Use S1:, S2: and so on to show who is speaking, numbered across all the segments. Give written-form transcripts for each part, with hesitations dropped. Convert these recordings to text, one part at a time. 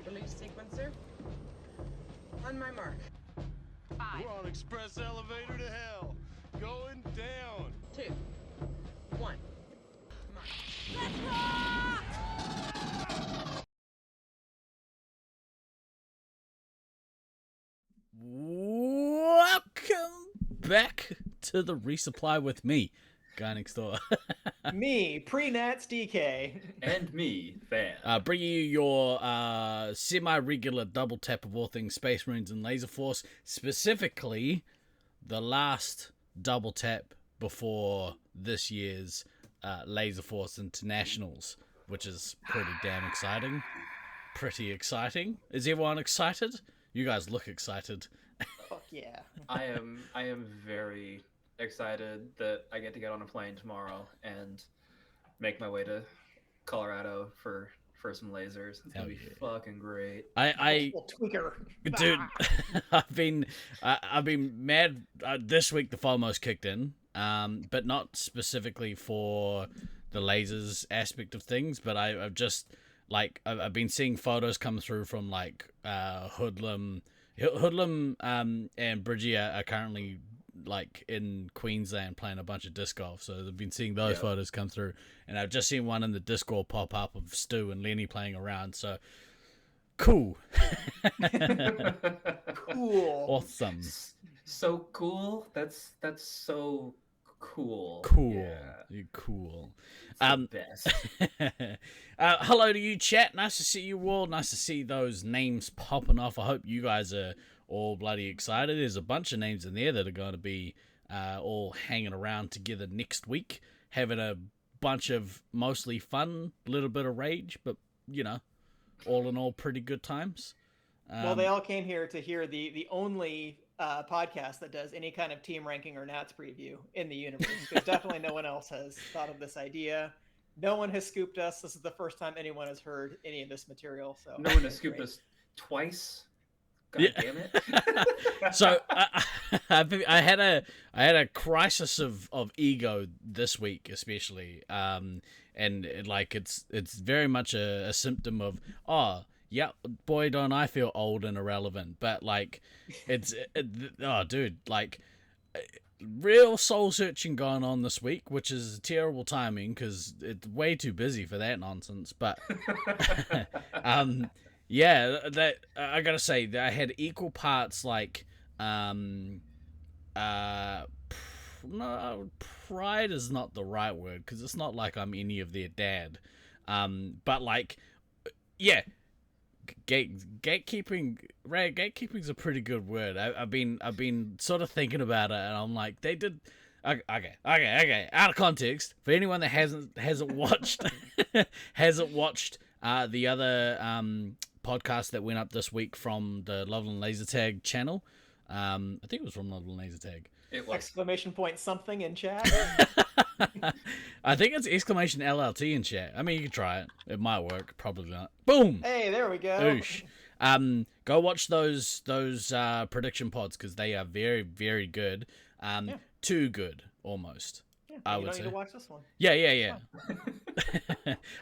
S1: Release sequencer. On my mark. 5.
S2: We're on express elevator to hell. Going down.
S1: 2, 1. Mark.
S3: Let's rock!
S4: Welcome back to the Resupply with me, guy next door.
S5: Me, pre-Nats DK.
S6: And me, Fan.
S4: Bringing you your semi-regular double tap of all things Space Marines and Laserforce, specifically the last double tap before this year's Laserforce Internationals, which is pretty damn exciting. Pretty exciting. Is everyone excited? You guys look excited.
S5: Fuck yeah.
S6: I am very excited that I get to get on a plane tomorrow and make my way to Colorado for some lasers. It's gonna be fucking great.
S4: I
S5: tweaker,
S4: dude. I've been mad this week. The FOMO's kicked in, but not specifically for the lasers aspect of things. But I've just I've been seeing photos come through from Hoodlum and Bridgie are currently in Queensland playing a bunch of disc golf, so they've been seeing those photos come through, and I've just seen one in the Discord pop up of Stu and Lenny playing around. So cool.
S5: Cool.
S4: Awesome.
S6: So cool. That's so cool.
S4: Cool.
S6: Yeah.
S4: You're cool.
S6: Best.
S4: Hello to you, chat. Nice to see you all. Nice to see those names popping off. I hope you guys are all bloody excited. There's a bunch of names in there that are going to be all hanging around together next week, having a bunch of mostly fun, little bit of rage, but all in all, pretty good times.
S5: Well, they all came here to hear the only podcast that does any kind of team ranking or Nats preview in the universe, because definitely no one else has thought of this idea. No one has scooped us. This is the first time anyone has heard any of this material. So
S6: No one has scooped
S5: great.
S6: us twice. God damn it.
S4: So I had a crisis of ego this week, especially, and like it's very much a symptom of, oh yeah, boy, don't I feel old and irrelevant. But like, oh dude, like, real soul searching going on this week, which is terrible timing because it's way too busy for that nonsense. But yeah, that I gotta say that I had equal parts like no, pride is not the right word because it's not like I'm any of their dad, but like, yeah, gatekeeping. Right, gatekeeping's a pretty good word. I've been sort of thinking about it, and I'm like, they did. Okay. Out of context, for anyone that hasn't watched hasn't watched the other podcast that went up this week from the Loveland Laser Tag channel. I think it was from Loveland Laser Tag.
S6: It was.
S5: Exclamation point something in chat.
S4: I think it's exclamation LLT in chat. I mean, you can try it. It might work. Probably not. Boom.
S5: Hey, there we go.
S4: Oosh. Go watch those prediction pods because they are very, very good.
S5: Yeah.
S4: Too good almost.
S5: Yeah,
S4: I
S5: you
S4: would
S5: don't
S4: say.
S5: need to watch this one.
S4: Yeah.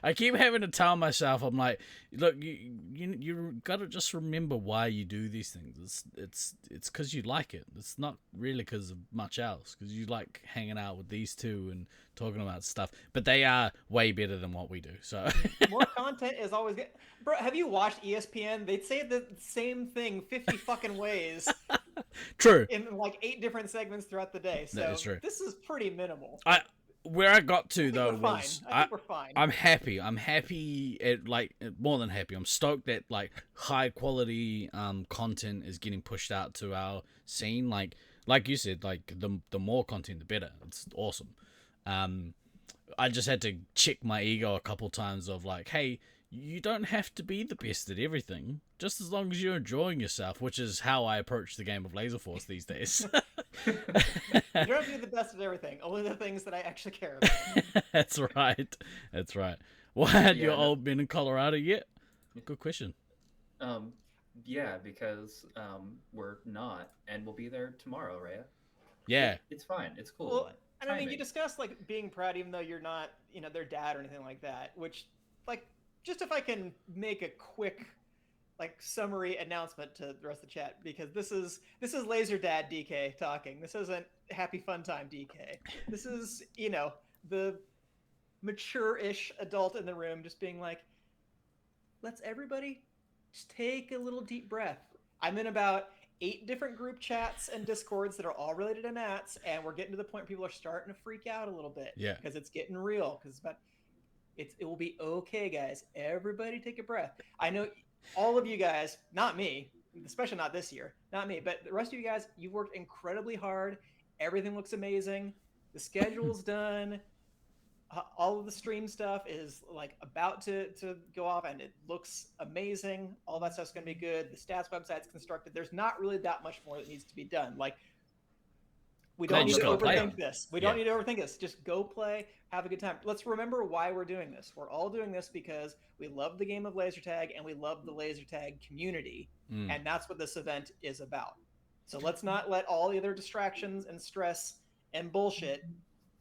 S4: I keep having to tell myself, I'm like, look, you gotta just remember why you do these things. It's because you like it. It's not really because of much else. Because you like hanging out with these two and talking about stuff. But they are way better than what we do. So
S5: More content is always good. Bro, have you watched ESPN? They'd say the same thing 50 fucking ways
S4: true.
S5: in like 8 different segments throughout the day. So
S4: That is true.
S5: this is pretty minimal.
S4: Where I got to
S5: I think
S4: though
S5: we're fine.
S4: was
S5: I think we're fine.
S4: I'm happy. I'm happy at like more than happy. I'm stoked that like high quality content is getting pushed out to our scene. Like you said, like the more content the better. It's awesome. I just had to check my ego a couple times of like, hey, you don't have to be the best at everything, just as long as you're enjoying yourself, which is how I approach the game of Laserforce these days.
S5: You don't have to be the best at everything. Only the things that I actually care about.
S4: That's right. Well, had
S6: Yeah,
S4: your
S6: no-
S4: old been in Colorado yet? Good question.
S6: Yeah, because we're not, and we'll be there tomorrow, right?
S4: Yeah.
S6: It's fine. It's cool.
S5: Well, and I mean, you
S6: Timing.
S5: discussed like being proud, even though you're not, their dad or anything like that. Which, like, just if I can make a quick, like, summary announcement to the rest of the chat, because this is Laser Dad DK talking. This isn't Happy Fun Time DK. This is the mature-ish adult in the room, just being like, let's everybody just take a little deep breath. I'm in about 8 different group chats and discords that are all related to Nats, and we're getting to the point where people are starting to freak out a little bit.
S4: Yeah.
S5: Because it's getting real. Because it will be okay, guys. Everybody take a breath. I know all of you guys, not me, especially not this year, not me, but the rest of you guys, you've worked incredibly hard. Everything looks amazing. The schedule's done. All of the stream stuff is like about to go off, and it looks amazing. All that stuff's going to be good. The stats website's constructed. There's not really that much more that needs to be done. Like, we don't need to overthink this. We don't need to overthink this. Just go play, have a good time. Let's remember why we're doing this. We're all doing this because we love the game of laser tag and we love the laser tag community, and that's what this event is about. So let's not let all the other distractions and stress and bullshit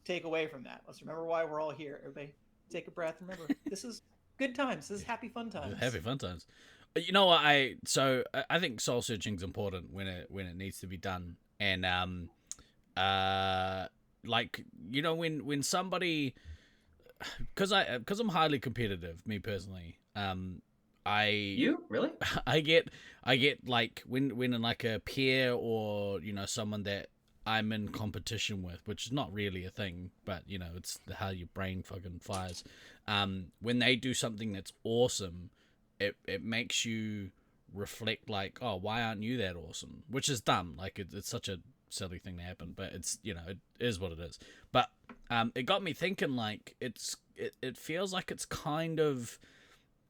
S5: take away from that. Let's remember why we're all here. Everybody take a breath. Remember, this is good times. This is happy fun times.
S4: Happy fun times. You know what? I think soul searching is important when it needs to be done, and like, when somebody, because I'm highly competitive, me personally,
S6: You really?
S4: I get like when in like a peer or someone that I'm in competition with, which is not really a thing, but it's how your brain fucking fires. When they do something that's awesome, it makes you reflect like, oh, why aren't you that awesome? Which is dumb. Like it's such a silly thing to happen, but it's it is what it is. But it got me thinking, like it feels like it's kind of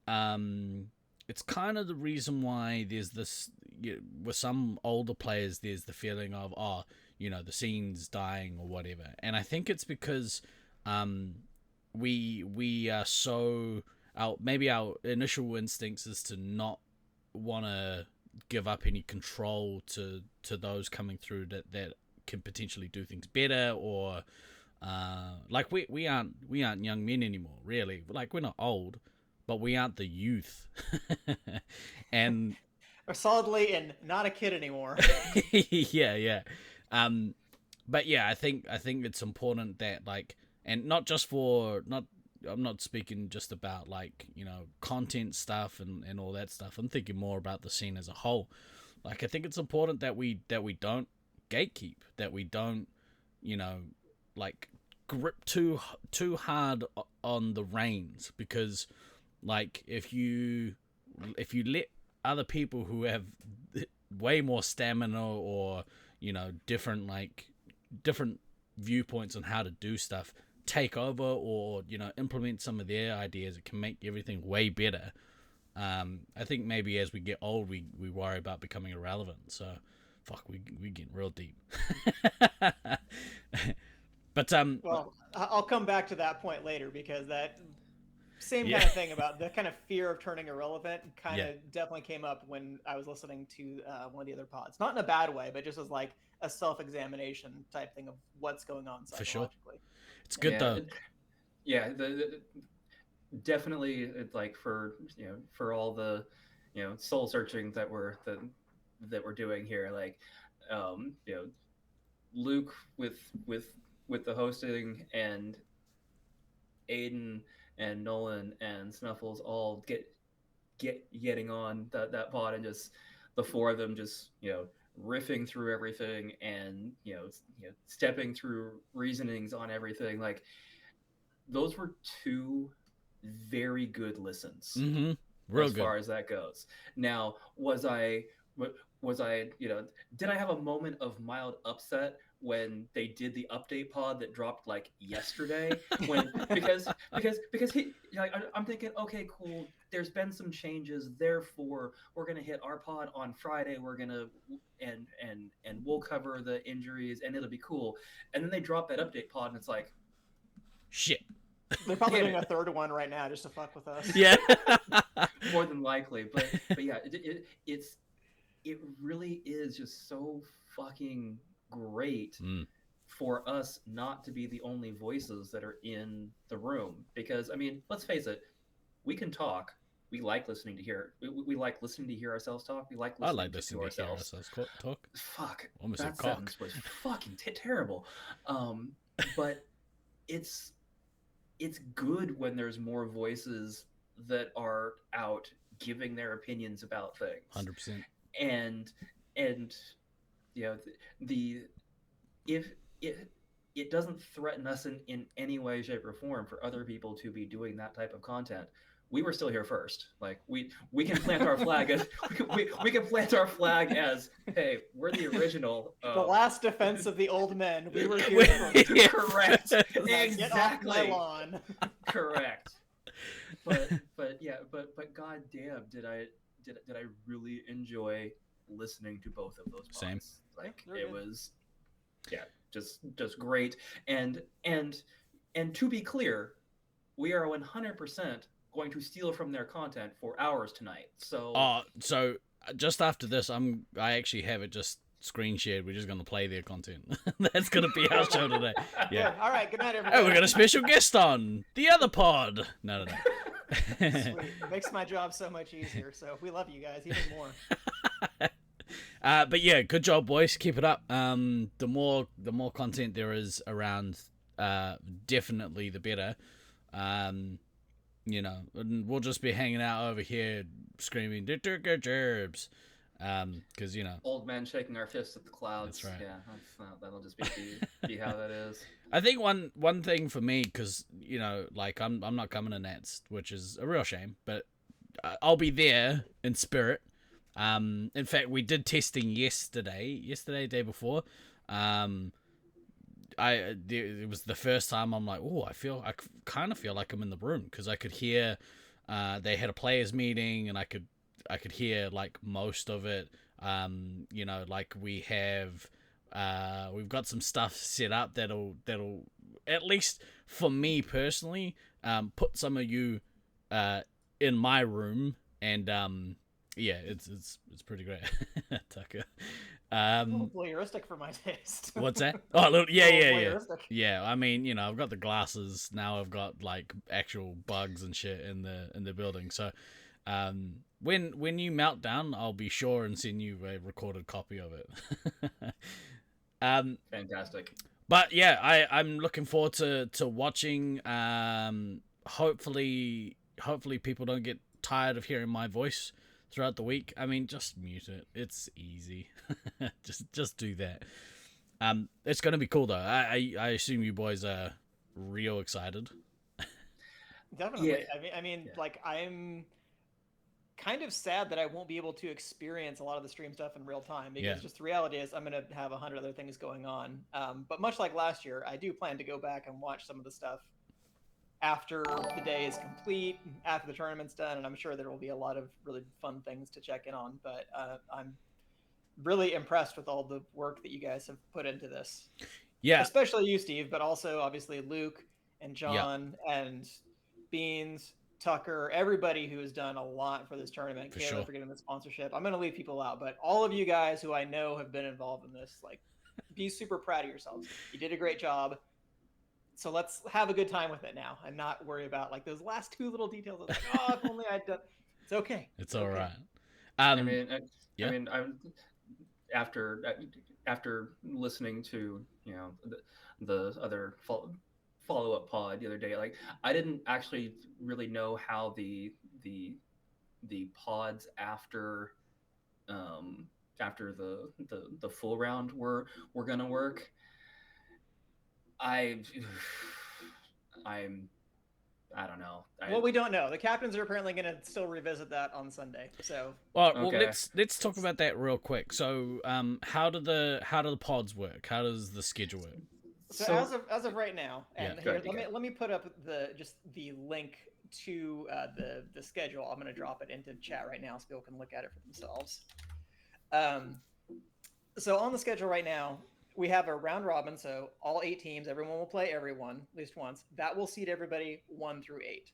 S4: the reason why there's this, with some older players, there's the feeling of, oh, the scene's dying or whatever. And I think it's because we are so our initial instincts is to not want to give up any control to those coming through that can potentially do things better, or like we aren't young men anymore, really. Like, we're not old, but we aren't the youth. And
S5: Or solidly and not a kid anymore.
S4: yeah. But yeah, I think it's important that, like, and not just for not. I'm not speaking just about, like, content stuff and all that stuff. I'm thinking more about the scene as a whole. Like, I think it's important that we don't gatekeep, that we don't, like, grip too hard on the reins, because, like, if you let other people who have way more stamina, or different viewpoints on how to do stuff, take over, or implement some of their ideas, it can make everything way better. I think maybe as we get old, we worry about becoming irrelevant. So fuck, we getting real deep. But
S5: Well, I'll come back to that point later, because that same
S4: Yeah.
S5: kind of thing about the kind of fear of turning irrelevant kind
S4: Yeah.
S5: of definitely came up when I was listening to one of the other pods. Not in a bad way, but just as like a self-examination type thing of what's going on
S4: For sure.
S5: psychologically.
S4: it's good
S6: Yeah,
S4: though.
S6: Yeah, definitely, it's like for all the soul searching that we're doing here, like Luke with the hosting, and Aiden and Nolan and Snuffles all getting on that pod, and just the four of them just riffing through everything, and stepping through reasonings on everything. Like, those were two very good listens.
S4: Mm-hmm. Real
S6: as
S4: good.
S6: far as that goes. Now, was I did I have a moment of mild upset when they did the update pod that dropped like yesterday? Because I'm thinking, okay, cool, there's been some changes, therefore we're gonna hit our pod on Friday, we're gonna and we'll cover the injuries and it'll be cool. And then they drop that update pod, and it's like,
S4: Shit.
S5: They're probably
S6: Damn
S5: doing
S6: it.
S5: a third one right now just to fuck with us.
S4: Yeah.
S6: more than likely. But yeah, it really is just so fucking great for us not to be the only voices that are in the room. Because, I mean, let's face it, we can talk. We like listening to hear. We like listening to hear ourselves talk. We like
S4: I
S6: listening,
S4: like
S6: to
S4: listening to hear
S6: ourselves.
S4: ourselves talk.
S6: Fuck,
S4: Almost
S6: that
S4: said cock.
S6: sentence was fucking terrible. But it's good when there's more voices that are out giving their opinions about things.
S4: 100%.
S6: And the if it doesn't threaten us in any way, shape, or form for other people to be doing that type of content. We were still here first. Like, we can plant our flag as we can plant our flag as, hey, we're the original.
S5: The last defense of the old men. We were here first.
S6: Correct.
S5: Get off my
S6: Exactly.
S5: lawn.
S6: Correct. But goddamn, did I really enjoy listening to both of those pods.
S4: Same.
S6: Like,
S5: They're
S6: it
S5: good.
S6: was, yeah, just great. And to be clear, we are 100% going to steal from their content for hours tonight. So
S4: So just after this, I actually have it just screen shared. We're just gonna play their content. That's gonna be our show today. Yeah.
S5: All right. Good night, everybody.
S4: Oh, we got a special guest on the other pod. No.
S5: Sweet. It makes my job so much easier. So we love you guys even more.
S4: But yeah, good job, boys. Keep it up. The more content there is around, definitely the better. And we'll just be hanging out over here screaming gerbs, because
S6: old men shaking our fists at the clouds.
S4: That's right.
S6: Yeah, that'll just be how that is.
S4: I think one thing for me, because like I'm not coming to Nats, which is a real shame, but I'll be there in spirit. In fact, we did testing yesterday, day before. It was the first time I'm like, oh, I kind of feel like I'm in the room, because I could hear, they had a players meeting, and I could hear like most of it. Like we've got some stuff set up that'll at least for me personally, put some of you in my room, and yeah, it's pretty great. Tucker.
S5: A little voyeuristic for my taste.
S4: What's that? Oh, look, yeah,
S5: A little
S4: yeah, yeah.
S5: voyeuristic.
S4: Yeah, I mean, you know, I've got the glasses now. I've got like actual bugs and shit in the building. So, when you melt down, I'll be sure and send you a recorded copy of it.
S6: Fantastic.
S4: But yeah, I'm looking forward to watching. Hopefully people don't get tired of hearing my voice throughout the week. I mean, just mute it. It's easy. just do that. It's gonna be cool though. I assume you boys are real excited.
S5: Definitely.
S6: Yeah.
S5: I mean,
S6: Yeah.
S5: like I'm kind of sad that I won't be able to experience a lot of the stream stuff in real time because
S4: Yeah.
S5: just the reality is I'm going to have 100 other things going on. But much like last year, I do plan to go back and watch some of the stuff after the day is complete, after the tournament's done, and I'm sure there will be a lot of really fun things to check in on. But I'm really impressed with all the work that you guys have put into this.
S4: Yeah.
S5: Especially you, Steve, but also obviously Luke and John and Beans, Tucker, everybody who has done a lot for this tournament.
S4: For
S5: Kayla
S4: sure.
S5: for getting the sponsorship. I'm going to leave people out, but all of you guys who I know have been involved in this, like, be super proud of yourselves. You did a great job. So let's have a good time with it now and not worry about like those last two little details. Of like, oh, if only I'd done. It's okay.
S4: It's all
S5: okay.
S4: right.
S6: I mean,
S4: yeah.
S6: I mean, I'm after listening to the other follow-up pod the other day, like I didn't actually really know how the pods after the full round were gonna work. I don't know.
S5: Well, we don't know. The captains are apparently going to still revisit that on Sunday. So,
S4: well,
S6: Okay.
S4: let's talk about that real quick. So, how do the pods work? How does the schedule work?
S5: So as of right now, and
S4: Yeah.
S5: here,
S6: Go ahead.
S5: let me put up the link to the schedule. I'm going to drop it into chat right now so people can look at it for themselves. So on the schedule right now, we have a round robin. So all 8 teams, everyone will play everyone at least once. That will seed everybody 1 through 8.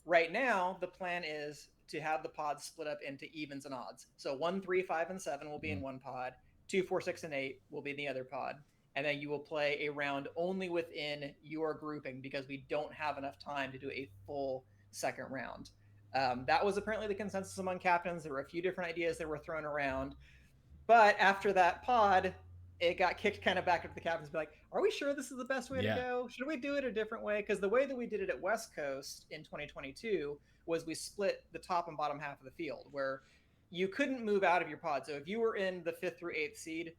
S5: Right now, the plan is to have the pods split up into evens and odds. So 1, 3, 5, and 7 will be in one pod. 2, 4, 6, and 8 will be in the other pod. And then you will play a round only within your grouping because we don't have enough time to do a full second round. That was apparently the consensus among captains. There were a few different ideas that were thrown around. But after that pod, it got kicked kind of back up to the captains, be like, are we sure this is the best way to go? Should we do it a different way? Because the way that we did it at West Coast in 2022 was we split the top and bottom half of the field where you couldn't move out of your pod. So if you were in the 5th through 8th seed,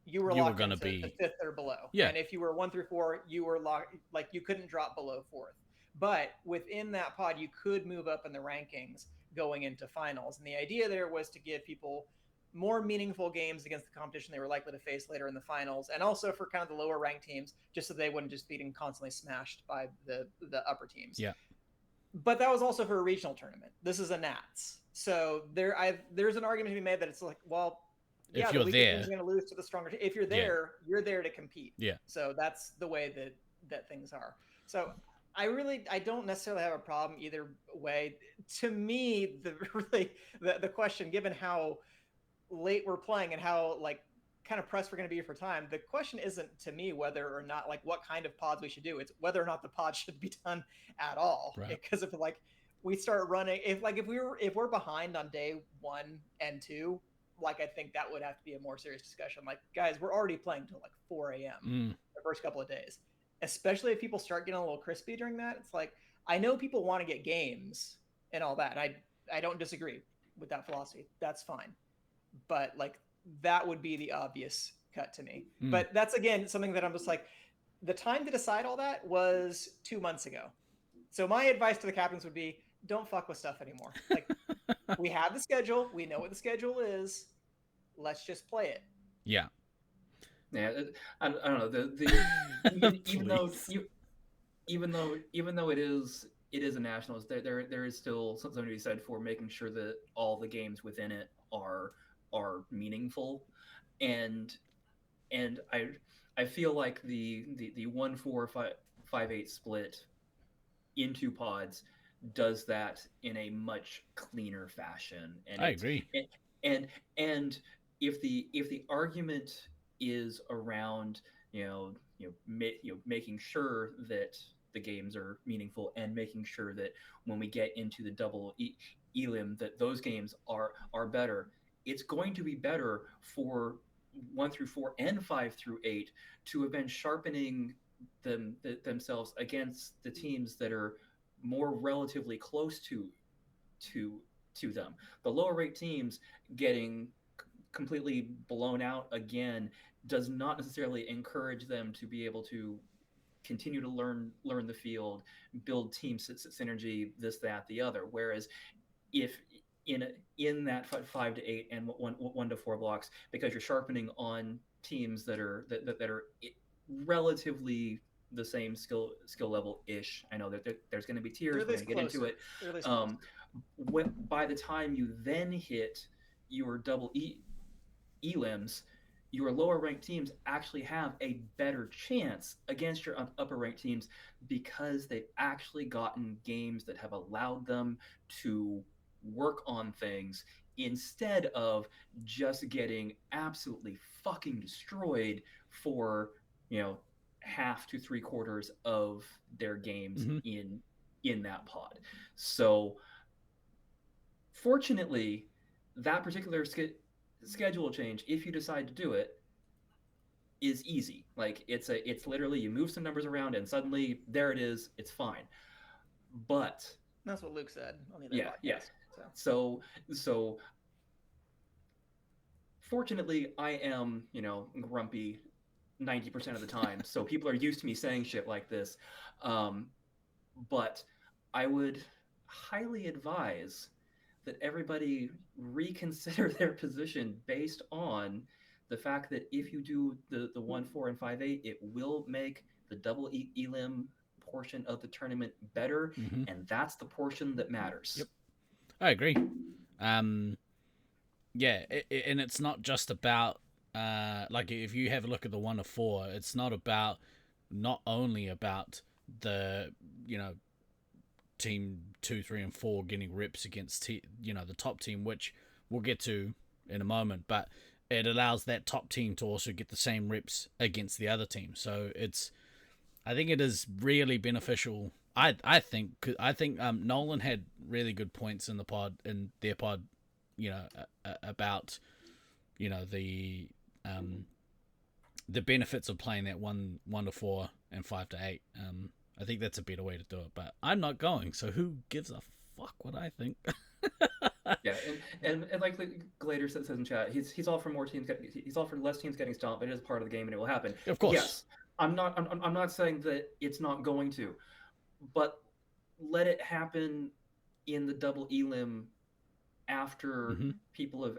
S5: you were locked into the 5th or below.
S4: Yeah.
S5: And if you were 1 through 4, you were locked, like you couldn't drop below 4th. But within that pod, you could move up in the rankings going into finals. And the idea there was to give people more meaningful games against the competition they were likely to face later in the finals, and also for kind of the lower ranked teams, just so they wouldn't just be getting constantly smashed by the upper teams.
S4: Yeah.
S5: But that was also for a regional tournament. This is a Nats, so there's an argument to be made that it's like, well, yeah,
S4: if you're
S5: the
S4: there,
S5: team's going to lose to the stronger team. If you're there, you're there to compete.
S4: Yeah.
S5: So that's the way that things are. So I don't necessarily have a problem either way. To me, the question, given how late we're playing and how like kind of pressed we're going to be for time, the question isn't to me whether or not like what kind of pods we should do. It's whether or not the pods should be done at all.
S4: Right.
S5: Because if like we start running, if we're behind on day 1 and 2, like I think that would have to be a more serious discussion. Like, guys, we're already playing till like 4 a.m. the first couple of days, especially if people start getting a little crispy during that. It's like, I know people want to get games and all that, and I don't disagree with that philosophy. That's fine. But like that would be the obvious cut to me. But that's again something that I'm just like, the time to decide all that was 2 months ago. So my advice to the captains would be, don't fuck with stuff anymore. Like, we have the schedule, we know what the schedule is. Let's just play it.
S4: Yeah.
S6: Yeah, I don't know. Even though it is a nationals, there is still something to be said for making sure that all the games within it are meaningful, and I feel like the 1, 4, 5-8 split into pods does that in a much cleaner fashion. And
S4: I agree.
S6: and if the argument is around making sure that the games are meaningful and making sure that when we get into the double elim that those games are better, it's going to be better for 1 through 4 and 5 through 8 to have been sharpening themselves against the teams that are more relatively close to them. The lower rate teams getting completely blown out again does not necessarily encourage them to be able to continue to learn the field, build team synergy, this, that, the other. Whereas if in that 5 to 8 and 1 to 4 blocks, because you're sharpening on teams that are relatively the same skill level ish. I know that there's going to be tiers. We're going to get into it. By the time you then hit your double elims, your lower ranked teams actually have a better chance against your upper ranked teams because they've actually gotten games that have allowed them to work on things instead of just getting absolutely fucking destroyed for, half to 3/4 of their games in that pod. So fortunately, that particular schedule change, if you decide to do it, is easy. Like it's literally you move some numbers around and suddenly there it is. It's fine. But
S5: that's what Luke said on the other podcast.
S6: Yeah. So fortunately, I am grumpy 90% of the time, so people are used to me saying shit like this. But I would highly advise that everybody reconsider their position based on the fact that if you do the 1, 4, and 5, 8, it will make the double elim portion of the tournament better, and that's the portion that matters.
S4: Yep, I agree. Yeah, and it's not just about like if you have a look at the 1 to 4, it's not only about the team 2, 3, and 4 getting rips against the top team, which we'll get to in a moment, but it allows that top team to also get the same rips against the other team. So I think it is really beneficial. I think Nolan had really good points in their pod, about the benefits of playing that 1 to 4 and 5 to 8. I think that's a better way to do it, but I'm not going, so who gives a fuck what I think?
S6: Yeah, and like Glader says in chat, he's all for more teams. He's all for less teams getting stomped. It is part of the game, and it will happen.
S4: Of course.
S6: Yes, I'm not saying that it's not going to, but let it happen in the double elim after people have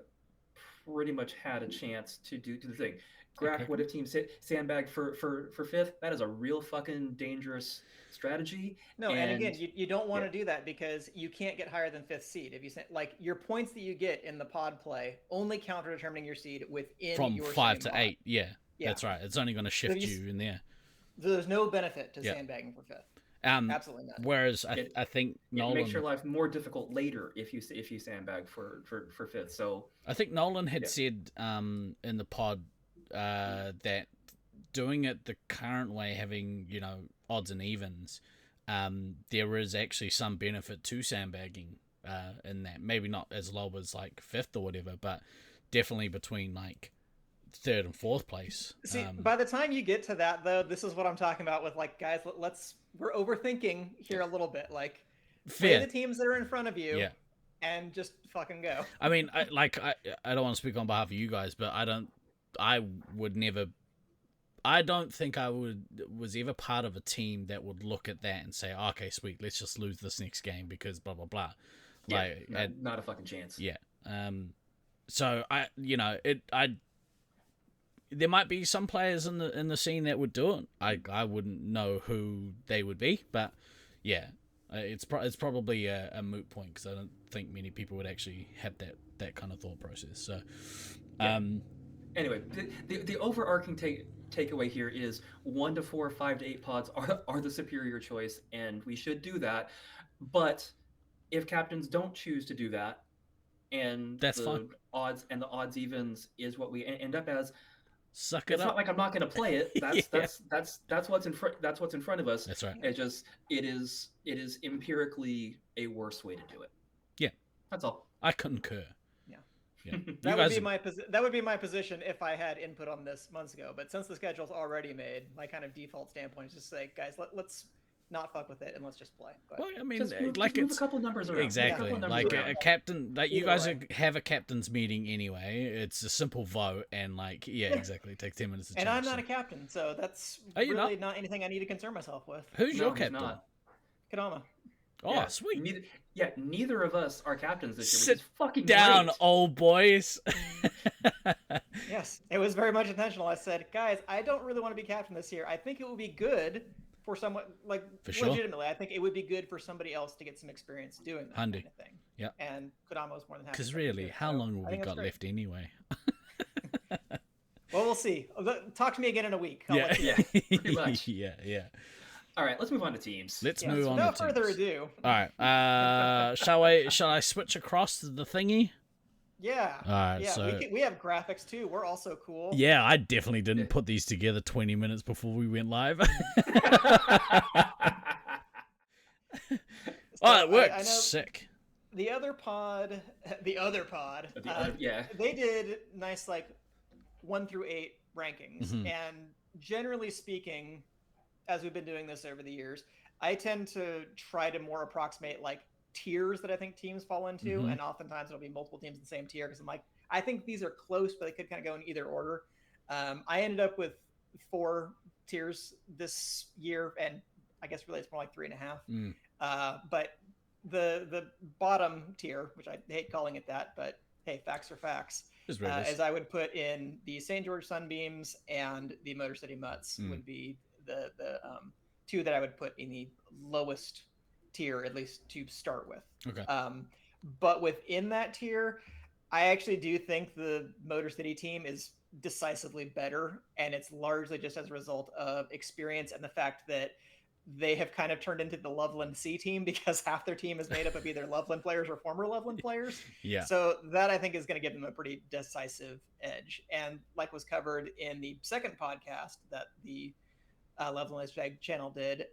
S6: pretty much had a chance to do the thing. Grack, what if teams sandbag for 5th? That is a real fucking dangerous strategy.
S5: No, and again, you don't want to do that because you can't get higher than 5th seed. If you say, like, your points that you get in the pod play only count for determining your seed within
S4: from
S5: your
S4: 5 to
S5: pod.
S4: 8. Yeah, that's right. It's only going to shift you in there.
S5: There's no benefit to sandbagging for 5th. Absolutely not.
S4: Whereas I think Nolan,
S6: it makes your life more difficult later if you sandbag for 5th. So
S4: I think Nolan had said in the pod that doing it the current way, having odds and evens, there is actually some benefit to sandbagging in that. Maybe not as low as like 5th or whatever, but definitely between like 3rd and 4th place.
S5: See, by the time you get to that, though, this is what I'm talking about with, like, guys, we're overthinking here a little bit. Like, play the teams that are in front of you and just fucking go.
S4: I mean, I don't want to speak on behalf of you guys, but I don't think I was ever part of a team that would look at that and say, okay, sweet, let's just lose this next game because blah, blah, blah. Like,
S6: not a fucking chance.
S4: Yeah. So there might be some players in the scene that would do it. I wouldn't know who they would be, but yeah, it's probably a moot point because I don't think many people would actually have that kind of thought process. So,
S6: anyway, the overarching takeaway here is 1 to 4, 5 to 8 pods are the superior choice, and we should do that. But if captains don't choose to do that, and
S4: That's
S6: the
S4: fine.
S6: odds evens is what we end up as,
S4: Suck it
S6: it's
S4: up.
S6: not like I'm not going to play it. That's
S4: Yeah.
S6: that's what's in front. That's what's in front of us.
S4: That's right.
S6: It is empirically a worse way to do it.
S4: Yeah.
S6: That's all.
S4: I concur.
S5: Yeah.
S4: Yeah.
S5: That would be my position if I had input on this months ago. But since the schedule's already made, my kind of default standpoint is just say, guys, let's not fuck with it and let's just play. Go ahead.
S4: Well, I mean,
S6: Just move
S4: it's
S6: a couple numbers around.
S4: exactly
S6: Move a couple
S4: like
S6: numbers
S4: a
S6: around.
S4: captain. Like you
S5: Either
S4: guys
S5: way.
S4: have a captain's meeting anyway. It's a simple vote, and like, yeah, exactly. It takes 10 minutes to
S5: And
S4: change.
S5: I'm not
S4: so.
S5: a captain, so that's
S4: Are you
S5: really not anything I need to concern myself with.
S4: Who's
S6: No,
S4: your
S6: he's
S4: captain?
S6: not.
S5: Kadama.
S4: Oh,
S6: Yeah,
S4: sweet.
S6: Neither of us are captains this year,
S4: Sit
S6: which is fucking
S4: Down,
S6: great.
S4: old boys.
S5: Yes, it was very much intentional. I said, guys, I don't really want to be captain this year. I think it would be good for someone, like,
S4: For sure.
S5: legitimately, I think it would be good for somebody else to get some experience doing that
S4: Handy.
S5: kind of thing.
S4: Yep.
S5: And Kodama was more than happy.
S4: Because
S5: to
S4: really,
S5: do it,
S4: how
S5: so
S4: long
S5: I
S4: have we
S5: think that's
S4: got
S5: great.
S4: left anyway?
S5: Well, we'll see. Talk to me again in a week. I'll
S4: Yeah,
S5: let you know.
S6: Yeah, pretty much.
S4: yeah.
S6: All right, let's move on to teams.
S4: Let's
S5: Yes,
S4: move on.
S5: without
S4: to
S5: further
S4: teams.
S5: ado.
S4: All right. Shall I switch across to the thingy?
S5: Yeah.
S4: Alright,
S5: yeah.
S4: so-
S5: We have graphics too. We're also cool.
S4: Yeah, I definitely didn't put these together 20 minutes before we went live. Oh, it worked.
S5: I know
S4: Sick.
S5: the other pod.
S6: Yeah.
S5: They did nice like 1 through 8 rankings,
S4: Mhm.
S5: and generally speaking, as we've been doing this over the years, I tend to try to more approximate like tiers that I think teams fall into,
S4: Mhm.
S5: and oftentimes it'll be multiple teams in the same tier because I'm like, I think these are close, but they could kind of go in either order. I ended up with 4 tiers this year, and I guess really it's more like 3.5.
S4: Mm.
S5: But the bottom tier, which I hate calling it that, but hey, facts are facts.
S4: Just read this.
S5: As I would put in the St. George Sunbeams and the Motor City Mutts
S4: Mm.
S5: would be the 2 that I would put in the lowest tier, at least to start with.
S4: Okay.
S5: But within that tier, I actually do think the Motor City team is decisively better, and it's largely just as a result of experience and the fact that they have kind of turned into the Loveland C team because half their team is made up of either Loveland players or former Loveland players.
S4: Yeah.
S5: So that I think is going to give them a pretty decisive edge. And like was covered in the second podcast that the Loveland Laser Tag channel did,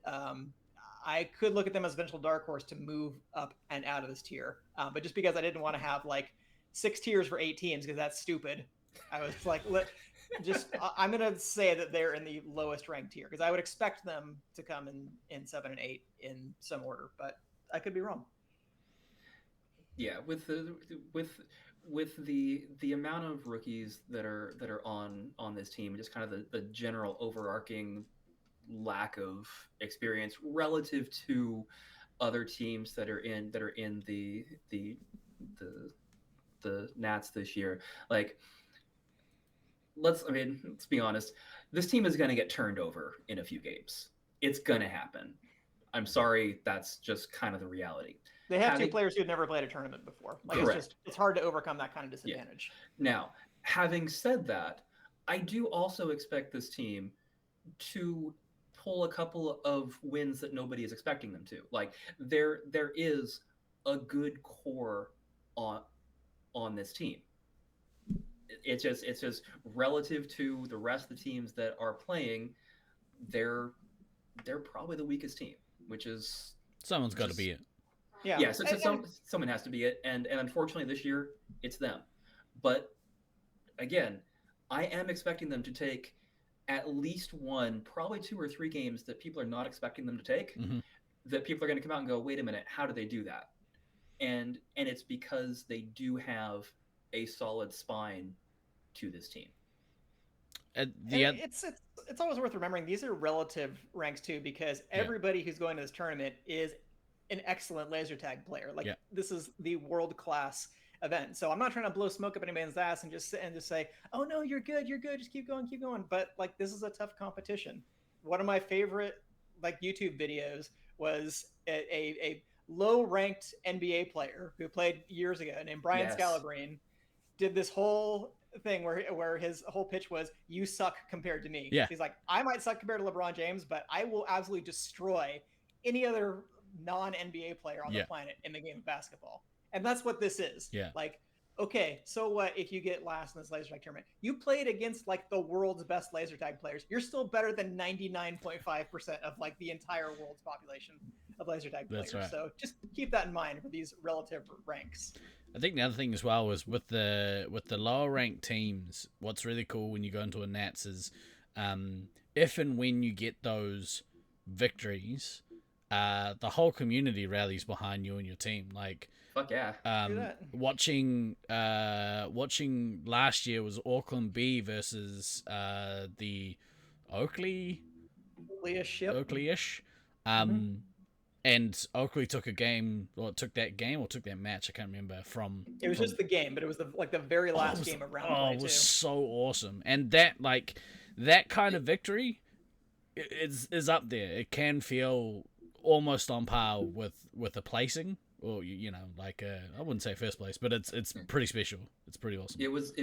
S5: I could look at them as a eventual dark horse to move up and out of this tier. But just because I didn't want to have like 6 tiers for 8 teams because that's stupid, I was like, I'm going to say that they're in the lowest ranked tier because I would expect them to come in 7 and 8 in some order, but I could be wrong.
S6: Yeah, with the amount of rookies that are on this team, just kind of the general overarching lack of experience relative to other teams that are in the Nats this year. Like, let's be honest, this team is going to get turned over in a few games. It's going to happen. I'm sorry, that's just kind of the reality.
S5: They have 2 players who've never played a tournament before. Like, it's hard to overcome that kind of disadvantage.
S6: Yeah. Now, having said that, I do also expect this team to pull a couple of wins that nobody is expecting them to. Like, there is a good core on this team. It's just relative to the rest of the teams that are playing, they're probably the weakest team, which is
S4: Someone's got to be it.
S5: Yeah.
S6: So someone has to be it, and unfortunately this year it's them. But again, I am expecting them to take at least 1, probably 2 or 3 games that people are not expecting them to take.
S4: Mhm.
S6: That people are going to come out and go, wait a minute, how do they do that? And it's because they do have a solid spine to this team.
S5: It's always worth remembering these are relative ranks too, because everybody who's going to this tournament is an excellent laser tag player. Like, this is the world-class event. So I'm not trying to blow smoke up anybody's ass and just say, oh no, you're good, just keep going. But like, this is a tough competition. One of my favorite like YouTube videos was a low-ranked NBA player who played years ago named Brian Scalabrine did this whole thing where his whole pitch was, "You suck compared to me."
S4: Yeah.
S5: He's like, "I might suck compared to LeBron James, but I will absolutely destroy any other non-NBA player on the planet in the game of basketball." And that's what this is.
S4: Yeah.
S5: Like, okay, so what if you get last in this laser tag tournament? You played against like the world's best laser tag players. You're still better than 99.5% of like the entire world's population of laser tag players.
S4: That's right.
S5: So just keep that in mind for these relative ranks.
S4: I think the other thing as well is with the lower ranked teams, what's really cool when you go into a Nats is if and when you get those victories, the whole community rallies behind you and your team. Like,
S6: fuck yeah.
S4: Watching last year was Auckland B versus the Oakley-ish. And Oakley took that game or took that match, I can't remember, from...
S5: It was just the game, but it was the very last game of round play,
S4: it was
S5: too.
S4: so awesome. And that kind of victory is up there. It can feel almost on par with a placing, or I wouldn't say first place, but it's pretty special. It's pretty awesome.
S6: It was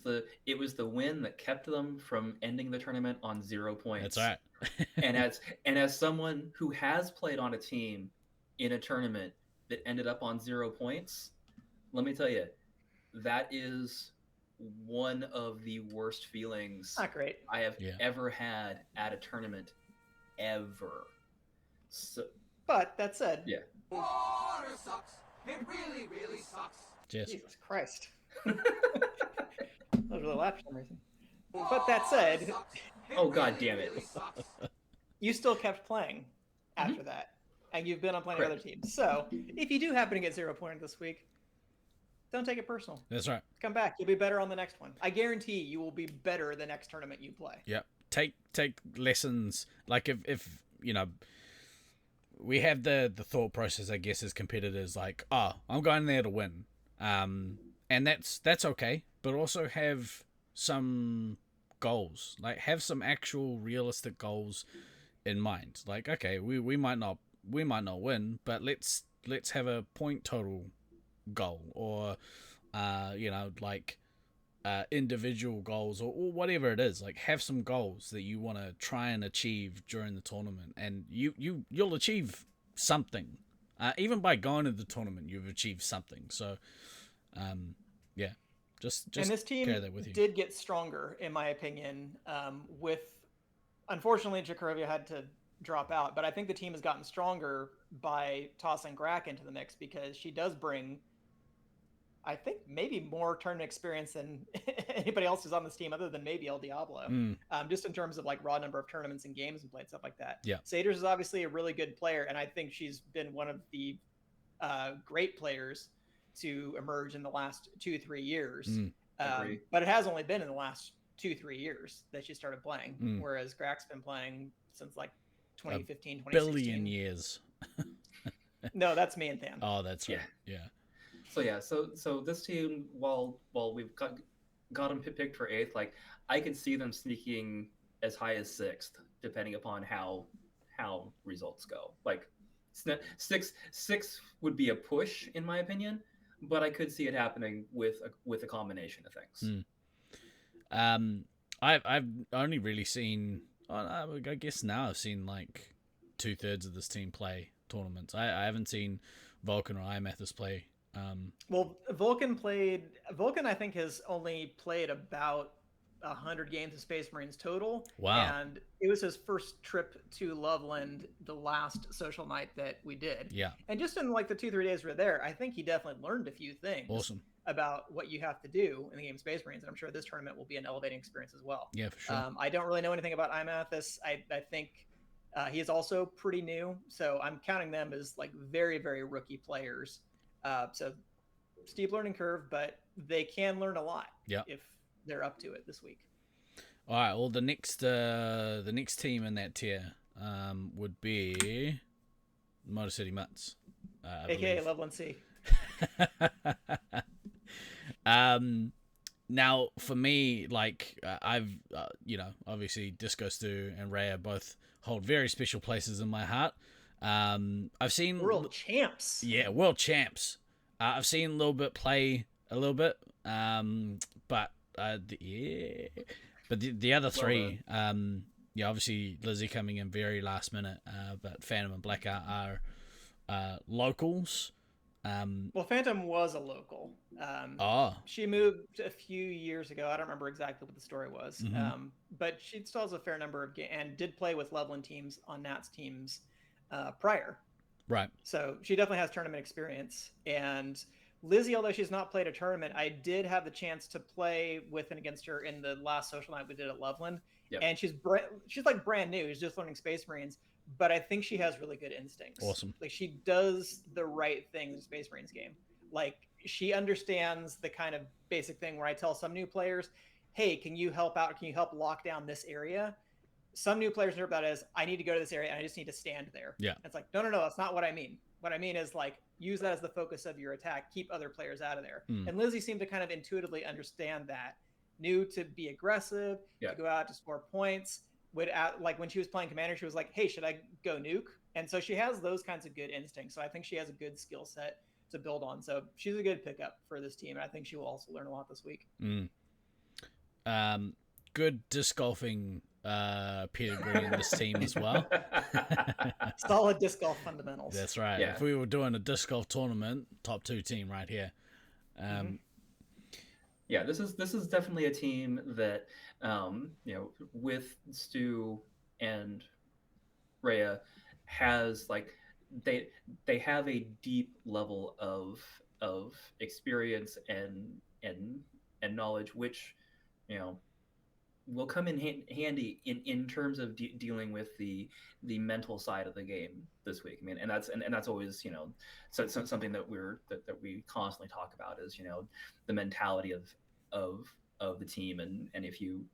S6: the win that kept them from ending the tournament on 0 points.
S4: That's right.
S6: and as someone who has played on a team in a tournament that ended up on 0 points, let me tell you, that is one of the worst feelings
S5: Not great.
S6: I have ever had at a tournament, ever. So,
S5: but that said,
S3: Water sucks. It really, really sucks.
S4: Cheers.
S5: Jesus Christ. I was really laughing for some reason. But that said,
S6: oh god damn it.
S5: you still kept playing after that, and you've been on plenty of other teams. So if you do happen to get 0 points this week, don't take it personal.
S4: That's right.
S5: Come back. You'll be better on the next one. I guarantee you will be better the next tournament you play.
S4: Yep. Take lessons. Like if we have the thought process, I guess, as competitors, like, oh, I'm going there to win. And that's okay, but also have some goals. Like, have some actual realistic goals in mind. Like, okay, we might not win, but let's have a point total goal, or individual goals, or whatever it is. Like, have some goals that you want to try and achieve during the tournament, and you'll achieve something. Even by going to the tournament, you've achieved something. So just
S5: and this team
S4: carry that with you.
S5: did get stronger, in my opinion, with, unfortunately, Jakurovia had to drop out, but I think the team has gotten stronger by tossing Grack into the mix, because she does bring, I think, maybe more tournament experience than anybody else who's on this team, other than maybe El Diablo. Just in terms of like raw number of tournaments and games and played, stuff like that.
S4: Yeah.
S5: Saders is obviously a really good player, and I think she's been one of the great players to emerge in the last 2-3 years. But it has only been in the last 2-3 years that she started playing, whereas Grack's been playing since like 2015, 2016.
S4: Billion years.
S5: No, that's me and Than.
S4: Oh, that's right. Yeah.
S6: So this team, while we've got them picked for 8th, like, I could see them sneaking as high as 6th, depending upon how results go. Like, 6 would be a push, in my opinion, but I could see it happening with a combination of things.
S4: I've only really seen, I guess now I've seen like 2/3 of this team play tournaments. I haven't seen Vulcan or iMathis play.
S5: Well, Vulcan, I think, has only played about 100 games of Space Marines total.
S4: Wow.
S5: And it was his first trip to Loveland, the last social night that we did.
S4: Yeah.
S5: And just in like the 2-3 days we were there, I think he definitely learned a few things.
S4: Awesome.
S5: About what you have to do in the game of Space Marines. And I'm sure this tournament will be an elevating experience as well.
S4: Yeah, for sure.
S5: I don't really know anything about iMathis. I think he is also pretty new. So I'm counting them as like very, very rookie players. So steep learning curve, but they can learn a lot if they're up to it this week.
S4: All right. Well, the next team in that tier would be Motor City Mutts,
S5: aka Loveland C.
S4: Now for me, like I've obviously Disco Stu and Rhea both hold very special places in my heart. I've seen
S5: world champs.
S4: Yeah, world champs. I've seen a little bit play a little bit, but But the other three, obviously Lizzie coming in very last minute, but Phantom and Blackout are locals.
S5: Well, Phantom was a local.
S4: Oh,
S5: She moved a few years ago. I don't remember exactly what the story was, but she still has a fair number of games and did play with Loveland teams on Nat's teams prior.
S4: right.
S5: So she definitely has tournament experience. And Lizzie, although she's not played a tournament, I did have the chance to play with and against her in the last social night we did at Loveland.
S6: Yep.
S5: And she's like brand new. She's just learning Space Marines, but I think she has really good instincts.
S4: Awesome.
S5: Like she does the right things in Space Marines game. Like she understands the kind of basic thing where I tell some new players, hey, can you help out? Can you help lock down this area? Some new players interpret that as I need to go to this area and I just need to stand there.
S4: Yeah.
S5: It's like, no, that's not what I mean. What I mean is like use that as the focus of your attack, keep other players out of there. And Lizzie seemed to kind of intuitively understand that. Knew to be aggressive, to go out to score points. Like when she was playing Commander, she was like, hey, should I go nuke? And so she has those kinds of good instincts. So I think she has a good skill set to build on. So she's a good pickup for this team. And I think she will also learn a lot this week.
S4: Good disc golfing pedigree in this team as well.
S5: Solid disc golf fundamentals.
S4: That's right.
S6: Yeah.
S4: If we were doing a disc golf tournament, top 2 team right here.
S6: Yeah, this is definitely a team that with Stu and Rhea has like they have a deep level of experience and knowledge, which will come in handy in terms of dealing with the mental side of the game this week. I mean, and that's always something that we constantly talk about is the mentality of the team, and if you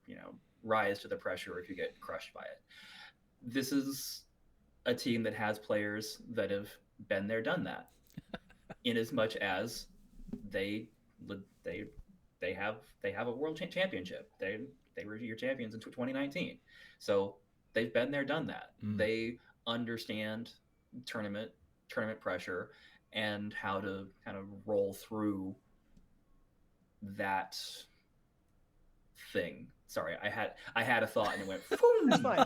S6: rise to the pressure or if you get crushed by it. This is a team that has players that have been there, done that, in as much as they have a world championship. They were your champions in 2019, so they've been there, done that. They understand tournament pressure and how to kind of roll through that thing. Sorry, I had a thought and it went
S5: That's fine.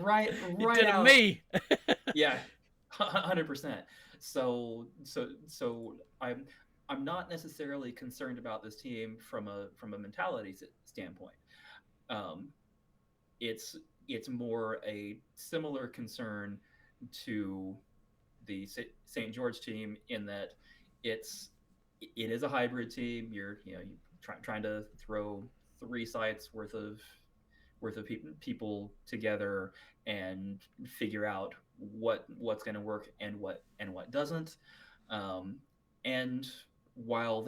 S6: right
S4: You did
S6: out.
S4: me.
S6: Yeah, 100%. So I'm not necessarily concerned about this team from a mentality standpoint. It's more a similar concern to the St. George team in that it is a hybrid team. You're trying to throw 3 sites worth of people together and figure out what's going to work and what doesn't. And while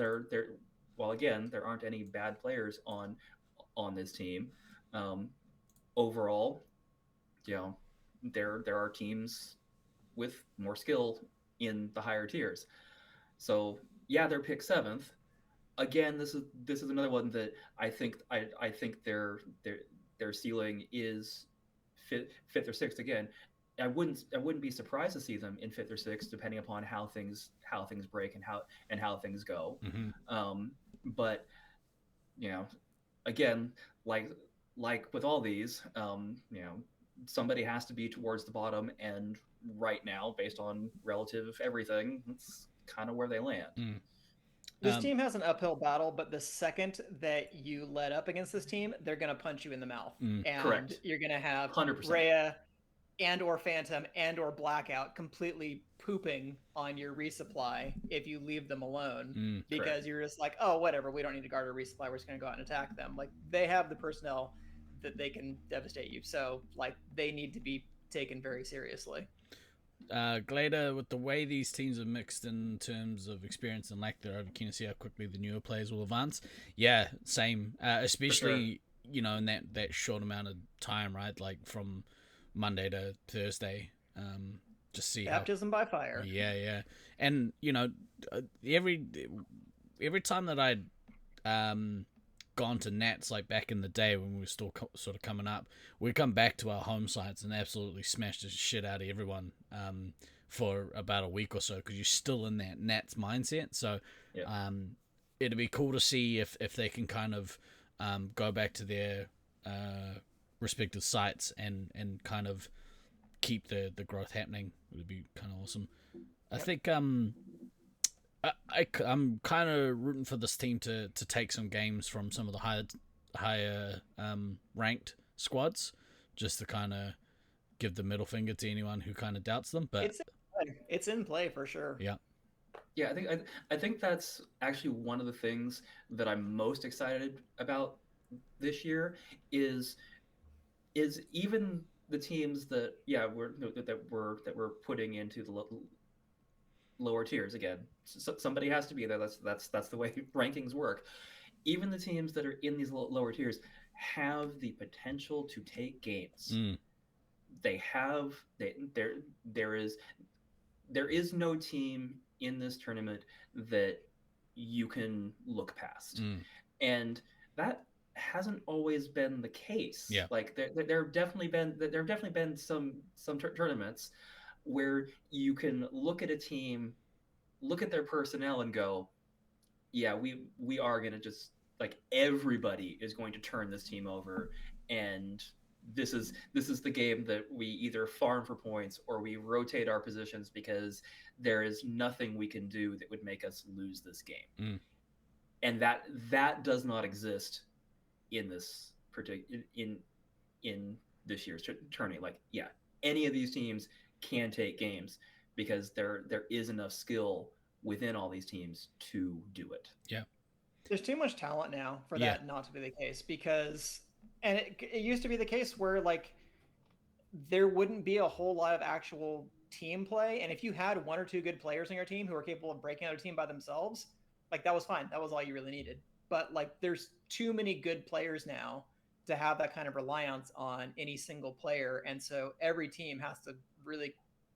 S6: again there aren't any bad players on this team, overall, there are teams with more skill in the higher tiers. So yeah, they're picked 7th. Again, this is another one that I think their ceiling is 5th or 6th. Again, I wouldn't be surprised to see them in 5th or 6th, depending upon how things break and how things go. But again, like with all these, somebody has to be towards the bottom, and right now, based on relative everything, that's kind of where they land.
S5: This team has an uphill battle, but the second that you let up against this team, they're going to punch you in the mouth. And
S6: Correct.
S5: You're going to have
S6: 100%.
S5: Rhea and or Phantom and or Blackout completely pooping on your resupply if you leave them alone, because
S6: Correct.
S5: you're just like, oh, whatever, we don't need to guard our resupply, we're just going to go out and attack them. Like, they have the personnel that they can devastate you. So, like, they need to be taken very seriously.
S4: Glader, with the way these teams are mixed in terms of experience and lack thereof, keen to see how quickly the newer players will advance. Yeah, same. Especially, in that short amount of time, right? Like from Monday to Thursday. Just see
S5: Baptism by fire.
S4: Yeah. And, every time that I'd gone to Nats, like back in the day when we were still sort of coming up, we'd come back to our home sites and absolutely smash the shit out of everyone for about a week or so, because you're still in that Nats mindset. So it'd be cool to see if they can kind of go back to their respective sites and kind of keep the growth happening. It would be kind of awesome. I think I'm kind of rooting for this team to take some games from some of the higher ranked squads, just to kind of give the middle finger to anyone who kind of doubts them. But
S5: it's in play for sure.
S4: Yeah.
S6: Yeah, I think that's actually one of the things that I'm most excited about this year is even the teams that we're putting into the lower tiers again. So somebody has to be there. That's the way rankings work. Even the teams that are in these lower tiers have the potential to take games. There is no team in this tournament that you can look past, and that hasn't always been the case.
S4: Yeah,
S6: like there have definitely been some tournaments where you can look at a team, look at their personnel, and go, yeah, we are gonna just, like, everybody is going to turn this team over, and this is the game that we either farm for points or we rotate our positions because there is nothing we can do that would make us lose this game. And that does not exist in this in this year's tourney. Like, yeah, any of these teams can take games because there is enough skill within all these teams to do it.
S4: Yeah,
S5: there's too much talent now for that not to be the case, because and it used to be the case where, like, there wouldn't be a whole lot of actual team play, and if you had one or two good players on your team who were capable of breaking out a team by themselves, like, that was fine. That was all you really needed. But, like, there's too many good players now to have that kind of reliance on any single player, and so every team has to really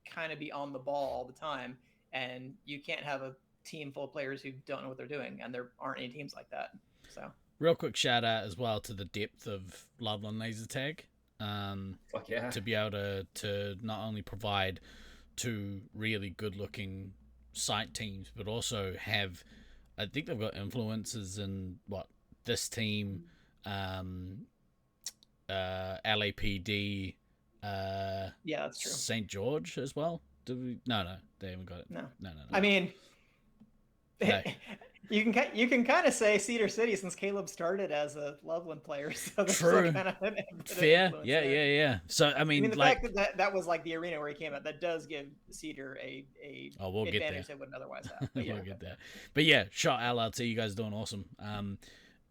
S5: kind of be on the ball all the time, and you can't have a team full of players who don't know what they're doing, and there aren't any teams like that. So
S4: real quick shout out as well to the depth of Loveland Laser Tag.
S6: Fuck yeah.
S4: To be able to not only provide two really good looking site teams, but also have, I think they've got influences in this team, LAPD,
S5: yeah, that's true.
S4: St. George as well. No, they haven't got it.
S5: No.
S4: I
S5: mean,
S4: no.
S5: you can kind of say Cedar City, since Caleb started as a Loveland player. So
S4: true.
S5: Kind of
S4: fair. Yeah. So I mean,
S5: the
S4: like,
S5: fact that was like the arena where he came out, that does give Cedar a
S4: we'll
S5: advantage
S4: get there.
S5: they wouldn't otherwise have. But
S4: we'll get there. But yeah, shout out to you guys, doing awesome.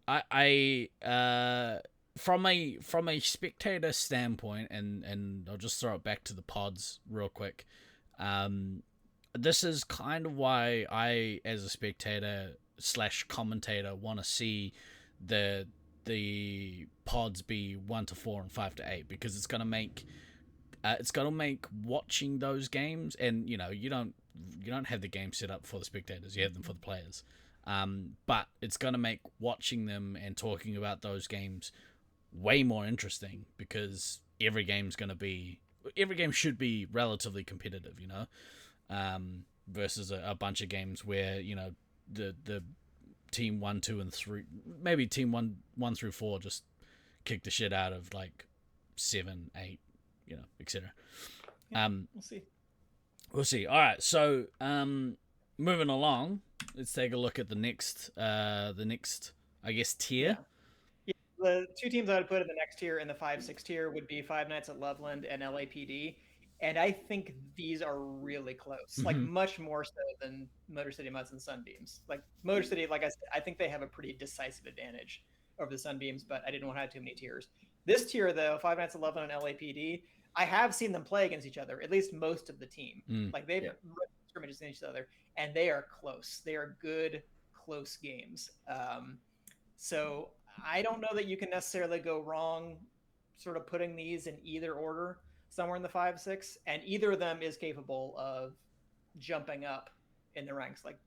S4: I from a spectator standpoint, and I'll just throw it back to the pods real quick. This is kind of why I, as a spectator / commentator, want to see the pods be 1 to 4 and 5 to 8, because it's gonna make watching those games, and you don't have the game set up for the spectators, you have them for the players. But it's gonna make watching them and talking about those games way more interesting, because every game should be relatively competitive, versus a bunch of games where the team 1, 2, and 3, maybe team 1 through 4 just kick the shit out of like 7, 8, etc. We'll see. All right, so moving along, let's take a look at the next I guess tier.
S5: Yeah. The two teams I would put in the next tier, in the 5-6 tier, would be Five Nights at Loveland and LAPD. And I think these are really close, like much more so than Motor City Muds and Sunbeams. Like Motor City, like I said, I think they have a pretty decisive advantage over the Sunbeams, but I didn't want to have too many tiers. This tier, though, Five Nights at Loveland and LAPD, I have seen them play against each other, at least most of the team. Like they've run scrimmages against each other, and they are close. They are good, close games. So I don't know that you can necessarily go wrong sort of putting these in either order, somewhere in the 5-6, and either of them is capable of jumping up in the ranks. Like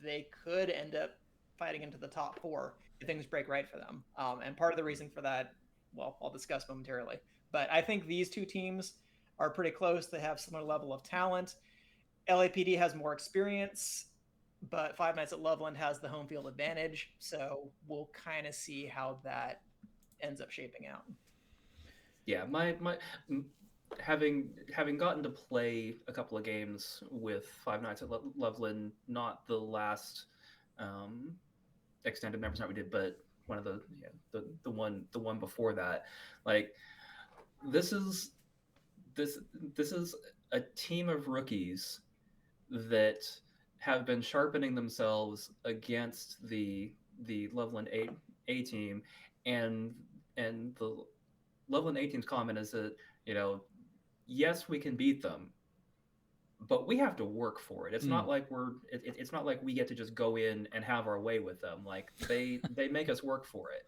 S5: they could end up fighting into the top 4 if things break right for them. And part of the reason for that, well, I'll discuss momentarily. But I think these two teams are pretty close. They have similar level of talent. LAPD has more experience. but Five Nights at Loveland has the home field advantage, so we'll kind of see how that ends up shaping out.
S6: Yeah, having gotten to play a couple of games with Five Nights at Loveland, not the last extended members night we did, but one of the one before that. Like this is this is a team of rookies that have been sharpening themselves against the Loveland A team, and the Loveland A team's comment is that, yes, we can beat them, but we have to work for it. It's not like it's not like we get to just go in and have our way with them. Like they make us work for it,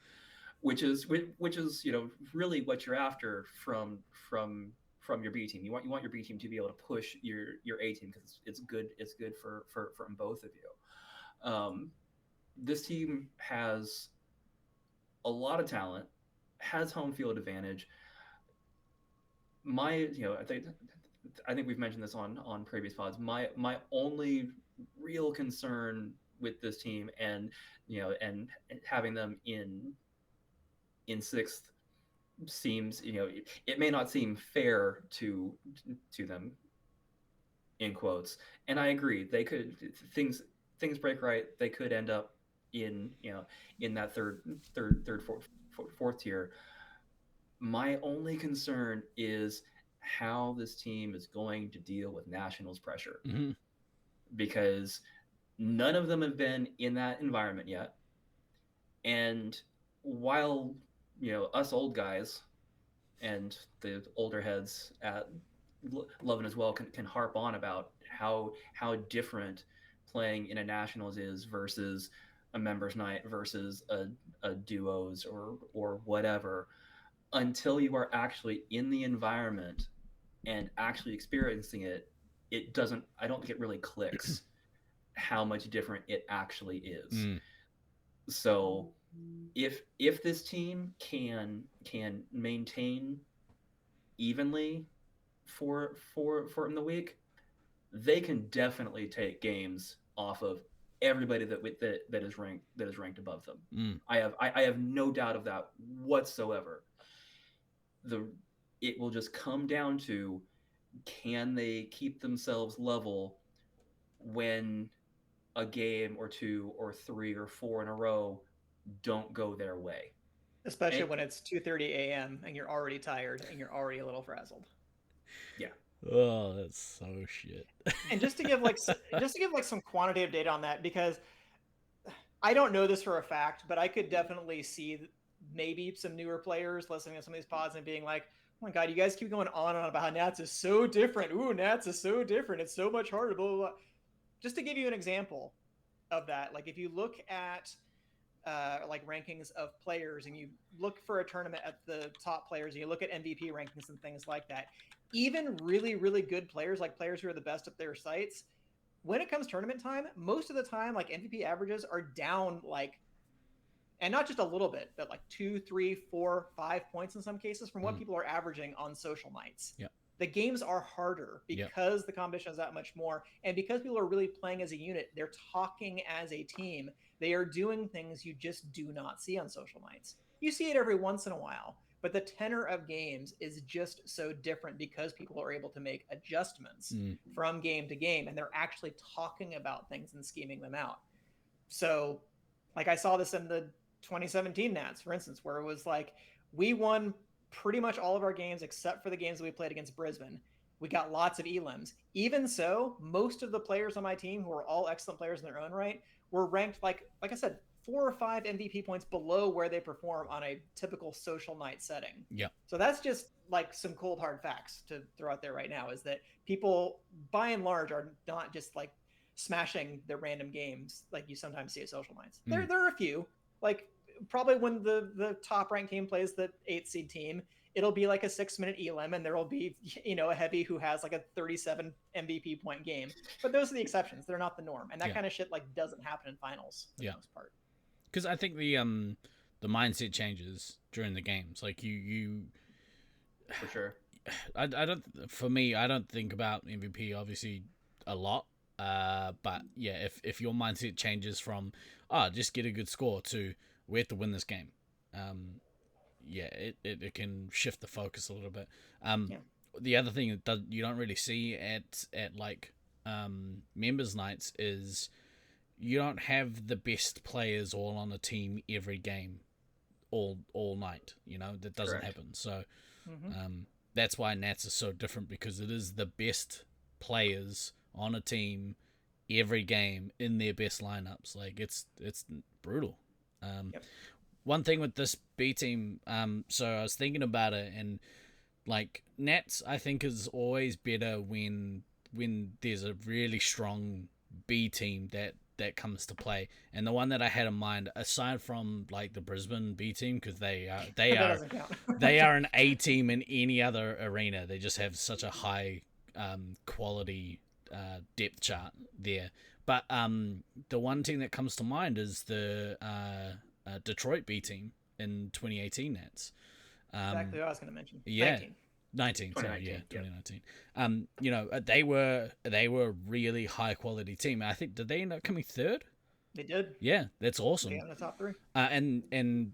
S6: which is really what you're after from your B team. You want your B team to be able to push your A team, because it's good for both of you. This team has a lot of talent, has home field advantage. I think we've mentioned this on previous pods. My only real concern with this team, and having them in sixth, seems, it may not seem fair to them, in quotes. And I agree, they could, things break right, they could end up in that third, fourth tier. My only concern is how this team is going to deal with Nationals pressure, because none of them have been in that environment yet. And while us old guys and the older heads at Lovin as well can harp on about how different playing in a Nationals is versus a members night versus a duos or whatever, until you are actually in the environment and actually experiencing it, I don't think it really clicks how much different it actually is. So if this team can maintain evenly for in the week, they can definitely take games off of everybody that is ranked above them. I have no doubt of that whatsoever. It will just come down to, can they keep themselves level when a game or two or three or four in a row don't go their way,
S5: especially when it's 2:30 a.m. and you're already tired and you're already a little frazzled.
S6: Yeah.
S4: Oh, that's so shit.
S5: And just to give some quantitative data on that, because I don't know this for a fact, but I could definitely see maybe some newer players listening to some of these pods and being like, oh my God, you guys keep going on and on about how Nats is so different. Ooh, Nats is so different. It's so much harder, blah, blah, blah. Just to give you an example of that, like if you look at like rankings of players and you look for a tournament at the top players and you look at MVP rankings and things like that, even really, really good players, like players who are the best at their sites, when it comes tournament time, most of the time, like MVP averages are down, like, and not just a little bit, but like 2, 3, 4, 5 points in some cases from what people are averaging on social nights.
S4: Yep.
S5: The games are harder because the competition is that much more. And because people are really playing as a unit, they're talking as a team. They are doing things you just do not see on social nights. You see it every once in a while, but the tenor of games is just so different because people are able to make adjustments from game to game, and they're actually talking about things and scheming them out. So, like, I saw this in the 2017 Nats, for instance, where it was like, we won pretty much all of our games except for the games that we played against Brisbane. We got lots of elims. Even so, most of the players on my team, who are all excellent players in their own right, were ranked, like I said, 4 or 5 MVP points below where they perform on a typical social night setting.
S4: Yeah.
S5: So that's just like some cold hard facts to throw out there right now, is that people by and large are not just like smashing the random games like you sometimes see at social nights. There are a few, like probably when the top ranked team plays the 8th seed team, it'll be like a 6-minute elim and there will be, a heavy who has like a 37 MVP point game. But those are the exceptions. They're not the norm. And that kind of shit like doesn't happen in finals for the most part.
S4: Because I think the mindset changes during the games. Like you
S6: for sure.
S4: I don't think about MVP obviously a lot. But yeah, if your mindset changes from just get a good score to we have to win this game, yeah, it can shift the focus a little bit.
S5: Yeah.
S4: The other thing that you don't really see at like members nights is you don't have the best players all on a team every game all night. You know, that doesn't
S6: Correct.
S4: happen. So
S5: Mhm.
S4: that's why Nats is so different, because it is the best players on a team every game in their best lineups. Like it's brutal.
S5: Yep.
S4: One thing with this B team, so I was thinking about it, and like Nats, I think is always better when there's a really strong B team that comes to play. And the one that I had in mind, aside from like the Brisbane B team, because
S5: That doesn't count.
S4: they are an A team in any other arena. They just have such a high quality depth chart there. But the one team that comes to mind is the Detroit B team in 2018 Nats.
S5: Exactly what I was going to mention.
S4: Yeah.
S5: 19.
S4: 19, sorry,
S6: 2019,
S4: yeah,
S6: yeah.
S4: 2019. You know, they were a really high quality team. I think, did they end up coming third?
S5: They did.
S4: Yeah, that's
S5: They
S4: awesome.
S5: got in the top 3.
S4: And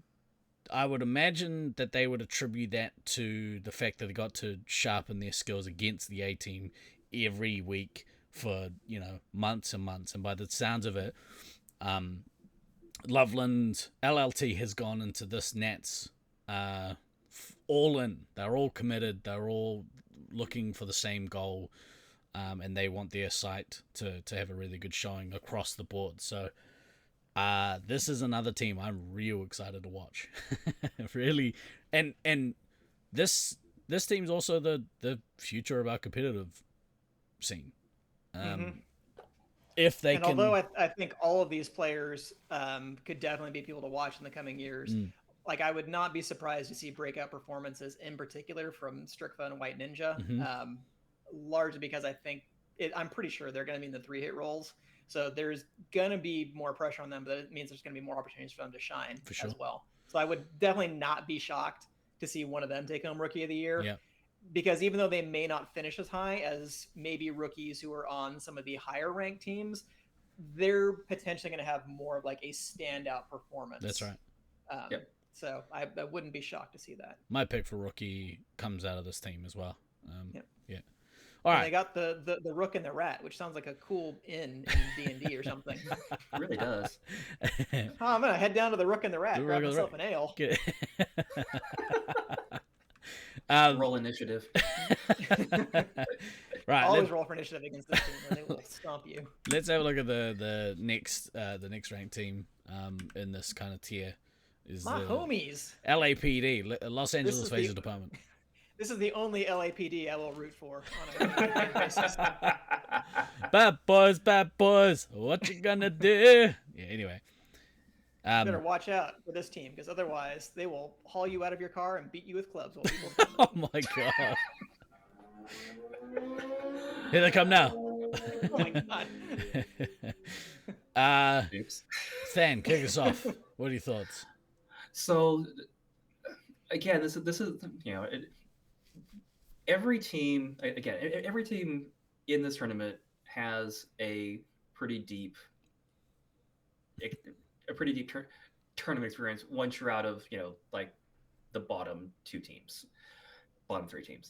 S4: I would imagine that they would attribute that to the fact that they got to sharpen their skills against the A team every week for, you know, months and months. And by the sounds of it, Loveland LLT has gone into this Nats all in. They're all committed. They're all looking for the same goal, and they want their site to have a really good showing across the board. So this is another team I'm real excited to watch. Really, and this team's also the future of our competitive scene. If they
S5: And
S4: can,
S5: although I think all of these players could definitely be people to watch in the coming years, like I would not be surprised to see breakout performances in particular from Strickfa and White Ninja, largely because I'm pretty sure they're going to be in the 3-hit roles. So there's going to be more pressure on them, but it means there's going to be more opportunities for them to shine
S4: For sure.
S5: as well. So I would definitely not be shocked to see one of them take home Rookie of the Year.
S4: Yeah.
S5: Because even though they may not finish as high as maybe rookies who are on some of the higher ranked teams, they're potentially going to have more of like a standout performance.
S4: That's right.
S6: Yep.
S5: So I wouldn't be shocked to see that.
S4: My pick for rookie comes out of this team as well.
S5: Yep.
S4: Yeah. All
S5: And
S4: right.
S5: they got the Rook and the Rat, which sounds like a cool in D&D or something.
S6: It really does.
S5: I'm going to head down to the Rook and the Rat,
S4: The
S5: grab
S4: Rook and the
S5: myself an ale.
S4: Get-
S6: Roll initiative.
S4: right.
S5: Always roll for initiative against this team, or they will stomp you.
S4: Let's have a look at the next ranked team in this kind of tier. Is
S5: My
S4: the
S5: homies.
S4: LAPD, Los Angeles
S5: is
S4: Phaser
S5: the-
S4: Department.
S5: This is the only LAPD I will root for on a weekly basis.
S4: Bad boys, what you gonna do? Yeah. Anyway.
S5: Better watch out for this team, because otherwise they will haul you out of your car and beat you with clubs while people
S4: Oh my god. Here they come now.
S5: Oh my god.
S6: Oops.
S4: Than, kick us off. What are your thoughts?
S6: So again, this is you know, every team in this tournament has a pretty deep tournament experience once you're out of, you know, like the bottom 3 teams,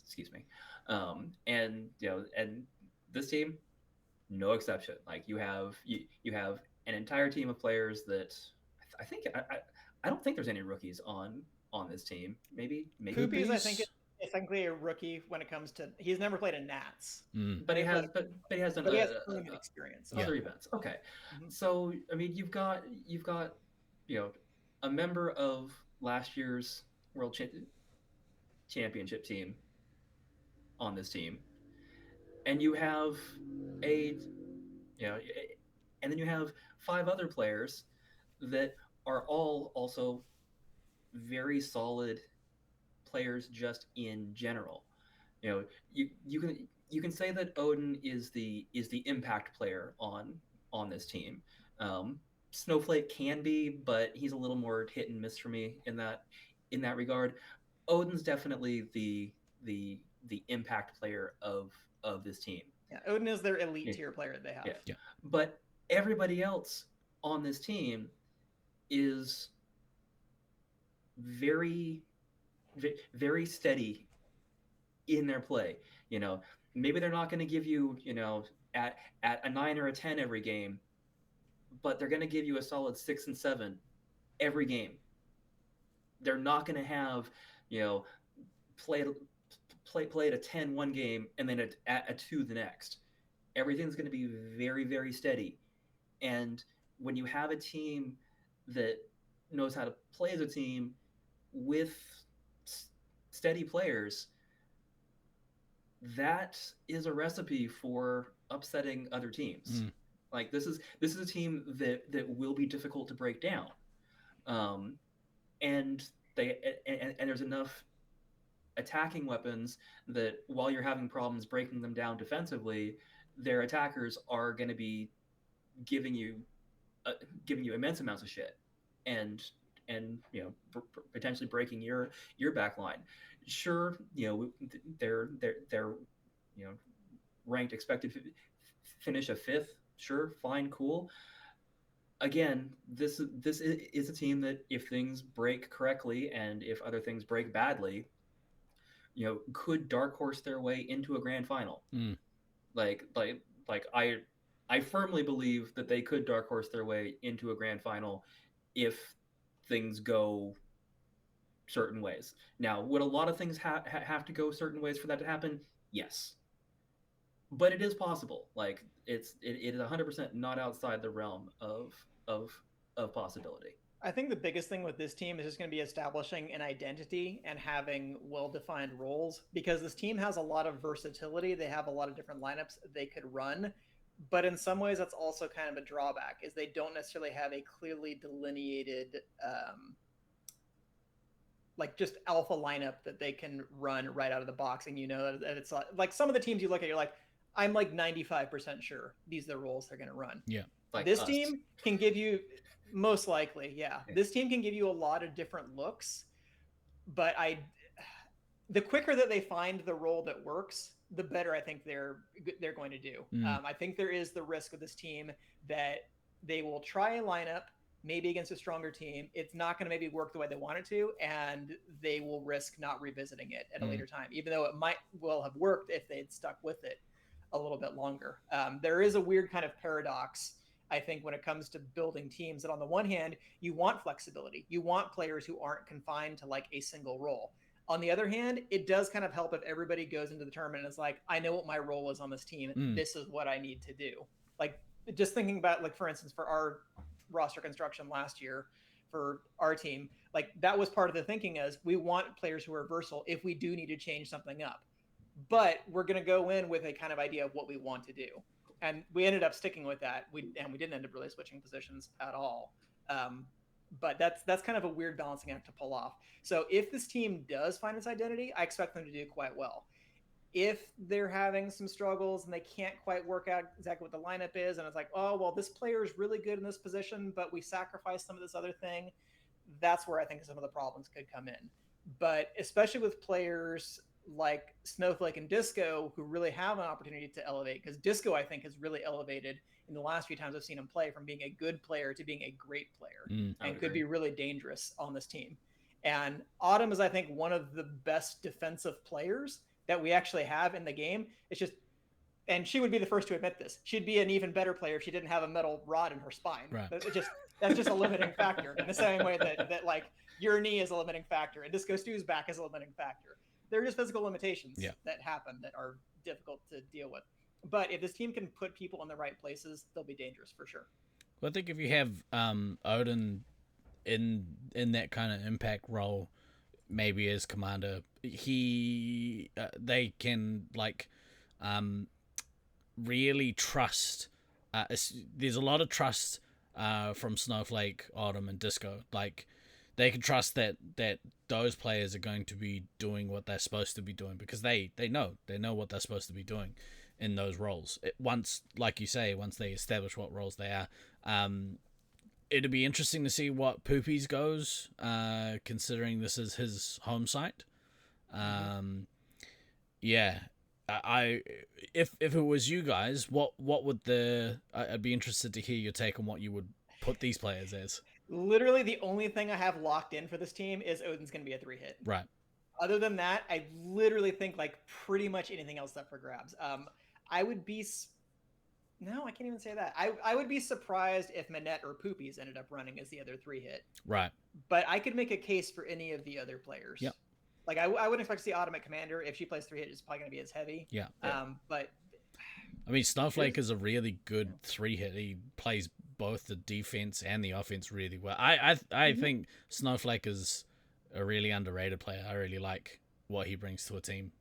S6: excuse me. And you know, and this team, no exception. Like you have an entire team of players that I don't think there's any rookies on this team. Maybe
S5: Poopy's, I think, is technically a rookie when it comes to. He's never played a Nats,
S6: but he has done
S5: but he has tournament experience.
S6: other events. Okay, so I mean, you've got you know, a member of last year's World Championship team on this team, and you have and then you have 5 other players that are all also very solid players just in general. You know, you can say that Odin is the impact player on this team. Snowflake can be, but he's a little more hit and miss for me in that regard. Odin's definitely the impact player of this team.
S5: Yeah, Odin is their elite
S6: Yeah.
S5: tier player that they have.
S6: Yeah. But everybody else on this team is very, very steady in their play. You know, maybe they're not going to give you, at a 9 or a 10 every game, but they're going to give you a solid 6 and 7 every game. They're not going to have, play at a 10 one game and then at a 2 the next. Everything's going to be very, very steady. And when you have a team that knows how to play as a team with steady players, that is a recipe for upsetting other teams. Like this is a team that will be difficult to break down, and there's enough attacking weapons that while you're having problems breaking them down defensively, their attackers are going to be giving you immense amounts of shit, and potentially breaking your back line. Sure, they're ranked expected to finish a 5th. Sure, fine, cool. Again, this is a team that if things break correctly and if other things break badly, could dark horse their way into a grand final. Like I firmly believe that they could dark horse their way into a grand final if things go certain ways. Now, would a lot of things have to go certain ways for that to happen? Yes. But it is possible. Like it is 100% not outside the realm of possibility.
S5: I think the biggest thing with this team is just going to be establishing an identity and having well-defined roles, because this team has a lot of versatility. They have a lot of different lineups they could run, but in some ways that's also kind of a drawback, is they don't necessarily have a clearly delineated like just alpha lineup that they can run right out of the box. And that it's like some of the teams you look at, you're like, I'm like 95% sure these are the roles they're going to run.
S4: Yeah.
S6: Like
S5: this
S6: us.
S5: team can give you, most likely, yeah. This team can give you a lot of different looks, but the quicker that they find the role that works, the better I think they're going to do. I think there is the risk with this team that they will try a lineup maybe against a stronger team. It's not going to maybe work the way they want it to, and they will risk not revisiting it at a later time, even though it might well have worked if they'd stuck with it a little bit longer. There is a weird kind of paradox, I think, when it comes to building teams, that on the one hand, you want flexibility. You want players who aren't confined to like a single role. On the other hand, it does kind of help if everybody goes into the tournament and is like, I know what my role is on this team. This is what I need to do. Like, just thinking about, like, for instance, for our roster construction last year for our team, like that was part of the thinking, is we want players who are versatile if we do need to change something up. But we're going to go in with a kind of idea of what we want to do. And we ended up sticking with that. We didn't end up really switching positions at all. But that's kind of a weird balancing act to pull off. So if this team does find its identity, I expect them to do quite well. If they're having some struggles and they can't quite work out exactly what the lineup is, and it's like, oh, well, this player is really good in this position, but we sacrificed some of this other thing, that's where I think some of the problems could come in. But especially with players like Snowflake and Disco, who really have an opportunity to elevate, because Disco, I think, has really elevated in the last few times I've seen him play, from being a good player to being a great player, and could be really dangerous on this team. And Autumn is, I think, one of the best defensive players that we actually have in the game. It's just, and she would be the first to admit this, she'd be an even better player if she didn't have a metal rod in her spine.
S4: Right.
S5: That's just a limiting factor, in the same way that like your knee is a limiting factor and Disco Stew's back is a limiting factor. There are just physical limitations that happen that are difficult to deal with. But if this team can put people in the right places, they'll be dangerous for sure.
S4: Well, I think if you have Odin in that kind of impact role, maybe as commander, they can like really trust. There's a lot of trust from Snowflake, Autumn, and Disco. Like, they can trust that those players are going to be doing what they're supposed to be doing, because they know what they're supposed to be doing in those roles. Once, like you say, once they establish what roles they are, it'll be interesting to see what Poopies goes, considering this is his home site. Yeah, I if it was you guys, what would I'd be interested to hear your take on what you would put these players as.
S5: Literally, the only thing I have locked in for this team is Odin's going to be a 3-hit.
S4: Right.
S5: Other than that, I literally think like pretty much anything else up for grabs. I would be. No, I can't even say that. I would be surprised if Manette or Poopies ended up running as the other 3-hit.
S4: Right.
S5: But I could make a case for any of the other players.
S4: Yep.
S5: Like I wouldn't expect to see Automatic Commander. If she plays 3-hit, it's probably going to be as heavy.
S4: Yeah.
S5: But
S4: I mean, Snowflake is a really good 3-hit. He plays both the defense and the offense really well. I think Snowflake is a really underrated player. I really like what he brings to a team.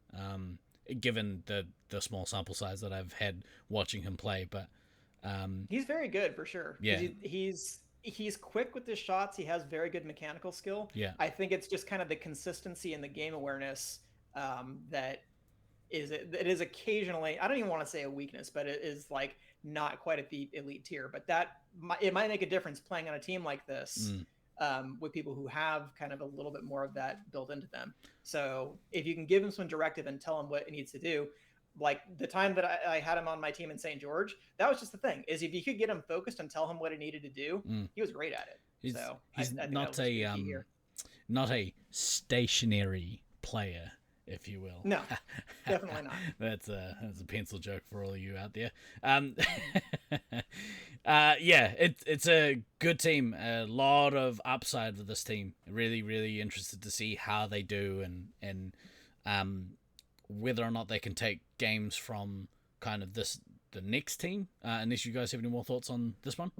S4: Given the small sample size that I've had watching him play, but
S5: he's very good for sure.
S4: Yeah.
S5: He's quick with his shots. He has very good mechanical skill.
S4: Yeah.
S5: I think it's just kind of the consistency and the game awareness that it is occasionally, I don't even want to say a weakness, but it is like not quite at the elite tier. But it might make a difference playing on a team like this with people who have kind of a little bit more of that built into them. So if you can give him some directive and tell him what he needs to do, like the time that I had him on my team in St. George, that was just the thing, is if you could get him focused and tell him what he needed to do, he was great at it.
S4: He's
S5: I think
S4: not a stationary player, if you will.
S5: No, definitely not.
S4: That's a pencil joke for all of you out there. Yeah, it's a good team. A lot of upside with this team. Really, really interested to see how they do and whether or not they can take games from kind of the next team. Unless you guys have any more thoughts on this one.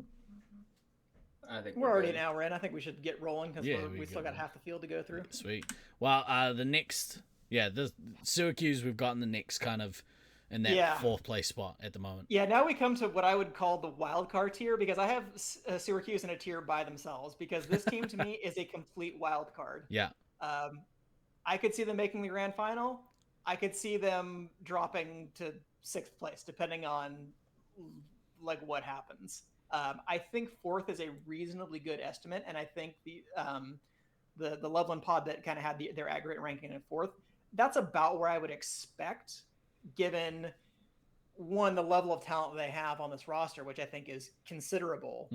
S6: I think
S5: we're already an hour in. I think we should get rolling because we still got half the field to go through.
S4: Sweet. Well, the next, the Syracuse, we've gotten the next kind of in that fourth place spot at the moment.
S5: Yeah, now we come to what I would call the wild card tier, because I have Syracuse in a tier by themselves, because this team to me is a complete wild card.
S4: Yeah.
S5: I could see them making the grand final. I could see them dropping to 6th place, depending on like what happens. I think 4th is a reasonably good estimate, and I think the Loveland pod that kind of had their aggregate ranking in 4th, that's about where I would expect, given one, the level of talent they have on this roster, which I think is considerable.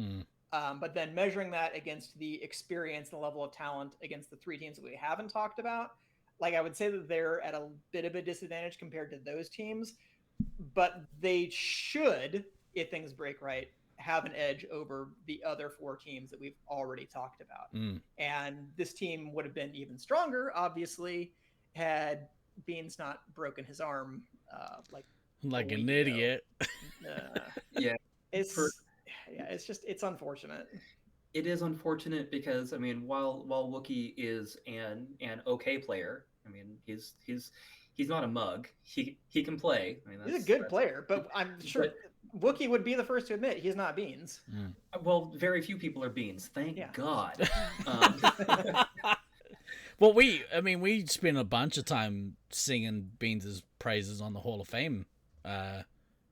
S5: But then measuring that against the experience, the level of talent against the 3 teams that we haven't talked about, like I would say that they're at a bit of a disadvantage compared to those teams, but they should, if things break right, have an edge over the other 4 teams that we've already talked about. And this team would have been even stronger, obviously, had Beans not broken his arm
S4: like an idiot.
S5: It's unfortunate.
S6: It is unfortunate because, I mean, while Wookiee is an okay player, I mean, he's not a mug. He can play. I mean,
S5: he's a good player, but I'm sure Wookiee would be the first to admit he's not Beans.
S6: Well, very few people are Beans. Thank God.
S4: Well, we spent a bunch of time singing Beans' praises on the Hall of Fame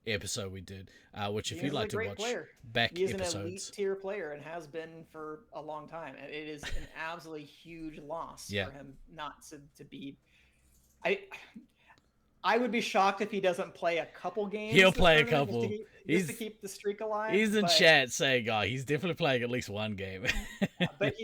S4: episode we did, which if you'd like to watch back
S5: he's
S4: episodes.
S5: An elite tier player and has been for a long time, and it is an absolutely huge loss for him not to be. I would be shocked if he doesn't play a couple games.
S4: He'll play a couple.
S5: Just to keep the streak alive.
S4: He's in chat saying, he's definitely playing at least one game.
S5: But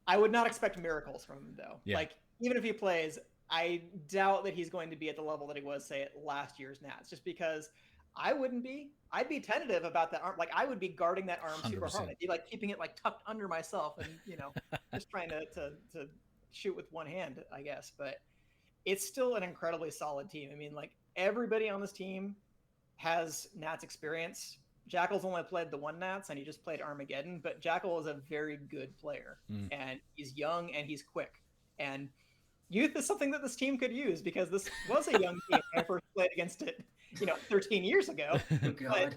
S5: I would not expect miracles from him, though.
S4: Yeah.
S5: Like, even if he plays, I doubt that he's going to be at the level that he was, say, at last year's Nats, just because I wouldn't be. I'd be tentative about that arm. Like, I would be guarding that arm 100%. Super hard. I'd be like keeping it like tucked under myself and, just trying to shoot with one hand, I guess. But it's still an incredibly solid team. I mean, like, everybody on this team has Nats experience. Jackal's only played the one Nats, and he just played Armageddon, but Jackal is a very good player, and he's young and he's quick. And youth is something that this team could use, because this was a young team when I first played against it, 13 years ago.
S6: Oh, God.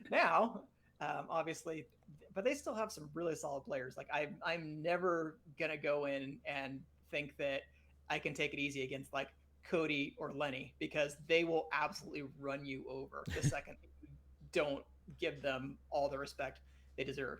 S5: But now, obviously, but they still have some really solid players. Like, I'm never gonna go in and think that I can take it easy against like Cody or Lenny, because they will absolutely run you over the second you don't give them all the respect they deserve.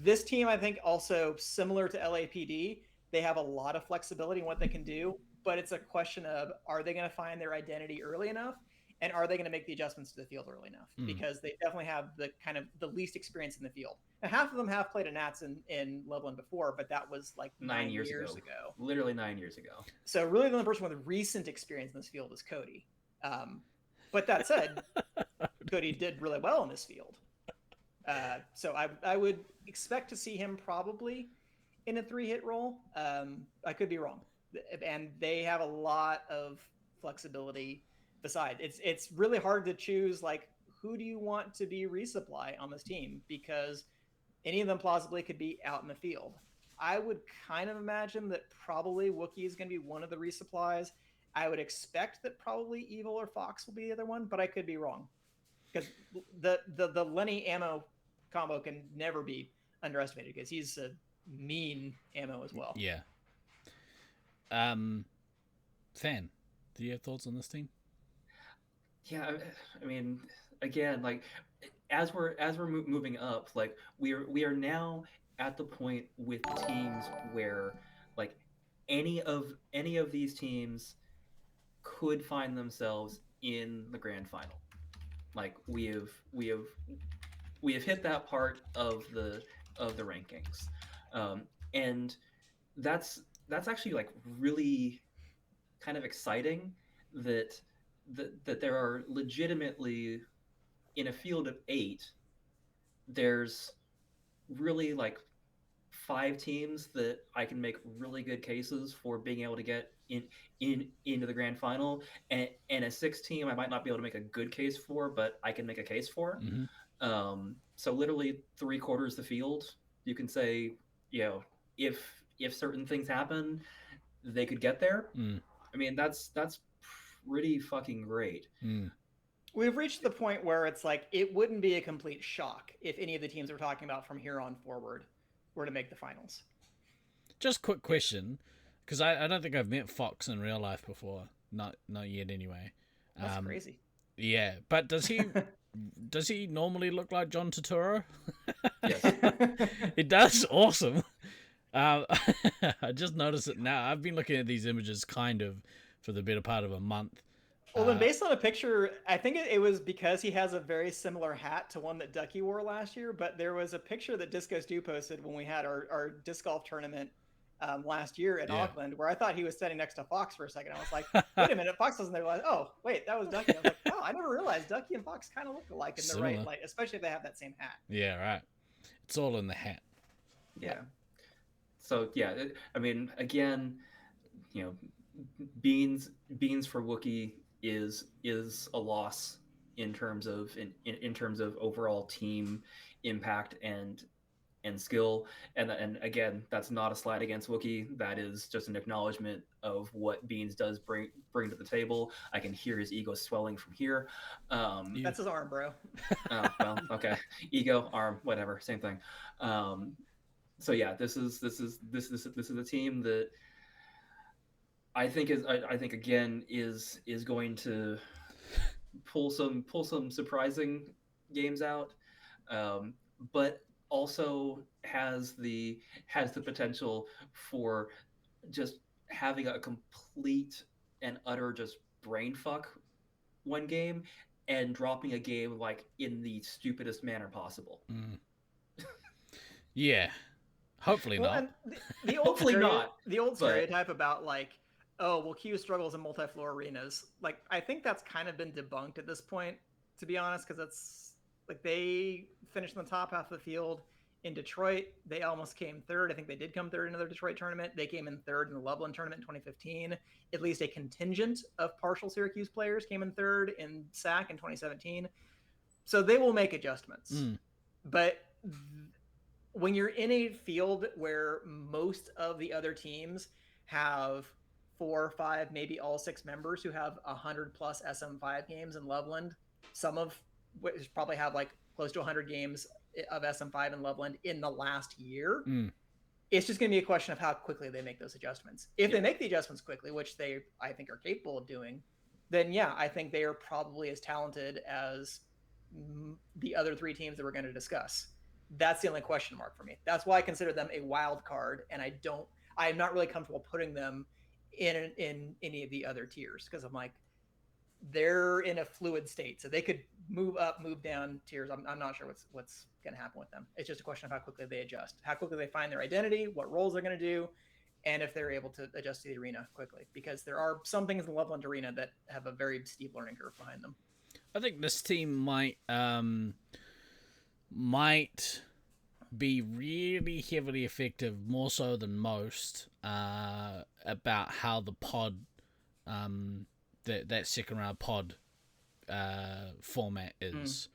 S5: This team, I think, also similar to LAPD, they have a lot of flexibility in what they can do. but it's a question of, are they going to find their identity early enough, and are they going to make the adjustments to the field early enough? Because they definitely have the kind of the least experience in the field. Now, half of them have played a Nats in Loveland before, but that was like 9 years ago.
S6: Literally 9 years ago.
S5: So really the only person with recent experience in this field is Cody. But that said, Cody did really well in this field. So I would expect to see him probably in a 3-hit role. I could be wrong. And they have a lot of flexibility beside. It's really hard to choose, like, who do you want to be resupply on this team, because any of them plausibly could be out in the field. I would kind of imagine that probably Wookiee is going to be one of the resupplies. I would expect that probably Evil or Fox will be the other one, but I could be wrong, because the Lenny ammo combo can never be underestimated, because he's a mean ammo as well.
S4: Yeah. Fan, do you have thoughts on this team?
S6: Yeah, I mean, again, like as we're moving up, like we are now at the point with teams where like any of these teams could find themselves in the grand final. Like we have hit that part of the rankings, and that's actually like really kind of exciting that there are legitimately, in a field of 8, there's really like 5 teams that I can make really good cases for being able to get into the grand final, and a 6th team I might not be able to make a good case for, but I can make a case for. So literally 3/4 the field, you can say, you know, if certain things happen, they could get there. I mean, that's pretty fucking great.
S5: We've reached the point where it's like, it wouldn't be a complete shock if any of the teams we're talking about from here on forward were to make the finals.
S4: Just quick question, because I don't think I've met Fox in real life before. Not yet, anyway.
S5: That's crazy.
S4: Yeah, but does he normally look like John Turturro?
S6: Yes.
S4: It does. Awesome. I just noticed it now. I've been looking at these images kind of for the better part of a month.
S5: Well, then based on a picture, I think it was because he has a very similar hat to one that Ducky wore last year, but there was a picture that Disco Stu posted when we had our disc golf tournament last year in Auckland, where I thought he was standing next to Fox for a second. I was like, wait a minute, Fox wasn't there. Like, oh, wait, that was Ducky. I was like, oh, I never realized Ducky and Fox kind of look alike in the right light, especially if they have that same hat.
S4: Yeah, right. It's all in the hat.
S6: Yeah. So yeah, I mean, again, you know, beans for Wookiee is a loss in terms of in terms of overall team impact and skill, and again, that's not a slight against Wookiee. That is just an acknowledgement of what Beans does bring to the table. I can hear his ego swelling from here.
S5: That's his arm, bro.
S6: Oh, well, okay, ego, arm, whatever, same thing. So yeah, this is a team that I think again is going to pull some surprising games out, but also has the potential for just having a complete and utter just brain fuck one game and dropping a game like in the stupidest manner possible.
S4: Yeah. Hopefully not.
S5: The old The old stereotype about like, oh, well, Q struggles in multi-floor arenas. Like, I think that's kind of been debunked at this point, to be honest, because it's like they finished in the top half of the field in Detroit. They almost came third. I think they did come third in another Detroit tournament. They came in third in the Loveland tournament in 2015. At least a contingent of partial Syracuse players came in third in SAC in 2017. So they will make adjustments. But when you're in a field where most of the other teams have 4 or 5, maybe all 6 members who have 100+ SM5 games in Loveland, some of which probably have like close to 100 games of SM5 in Loveland in the last year, it's just going to be a question of how quickly they make those adjustments. If they make the adjustments quickly, which they, I think, are capable of doing, then yeah, I think they are probably as talented as the other 3 teams that we're going to discuss. That's the only question mark for me. That's why I consider them a wild card, and I'm not really comfortable putting them in any of the other tiers, because I'm like, they're in a fluid state, so they could move up, move down tiers. I'm not sure what's going to happen with them. It's just a question of how quickly they adjust, how quickly they find their identity, what roles they're going to do, and if they're able to adjust to the arena quickly. Because there are some things in the Loveland arena that have a very steep learning curve behind them.
S4: I think this team might be really heavily effective, more so than most, about how the pod, that second round pod format is.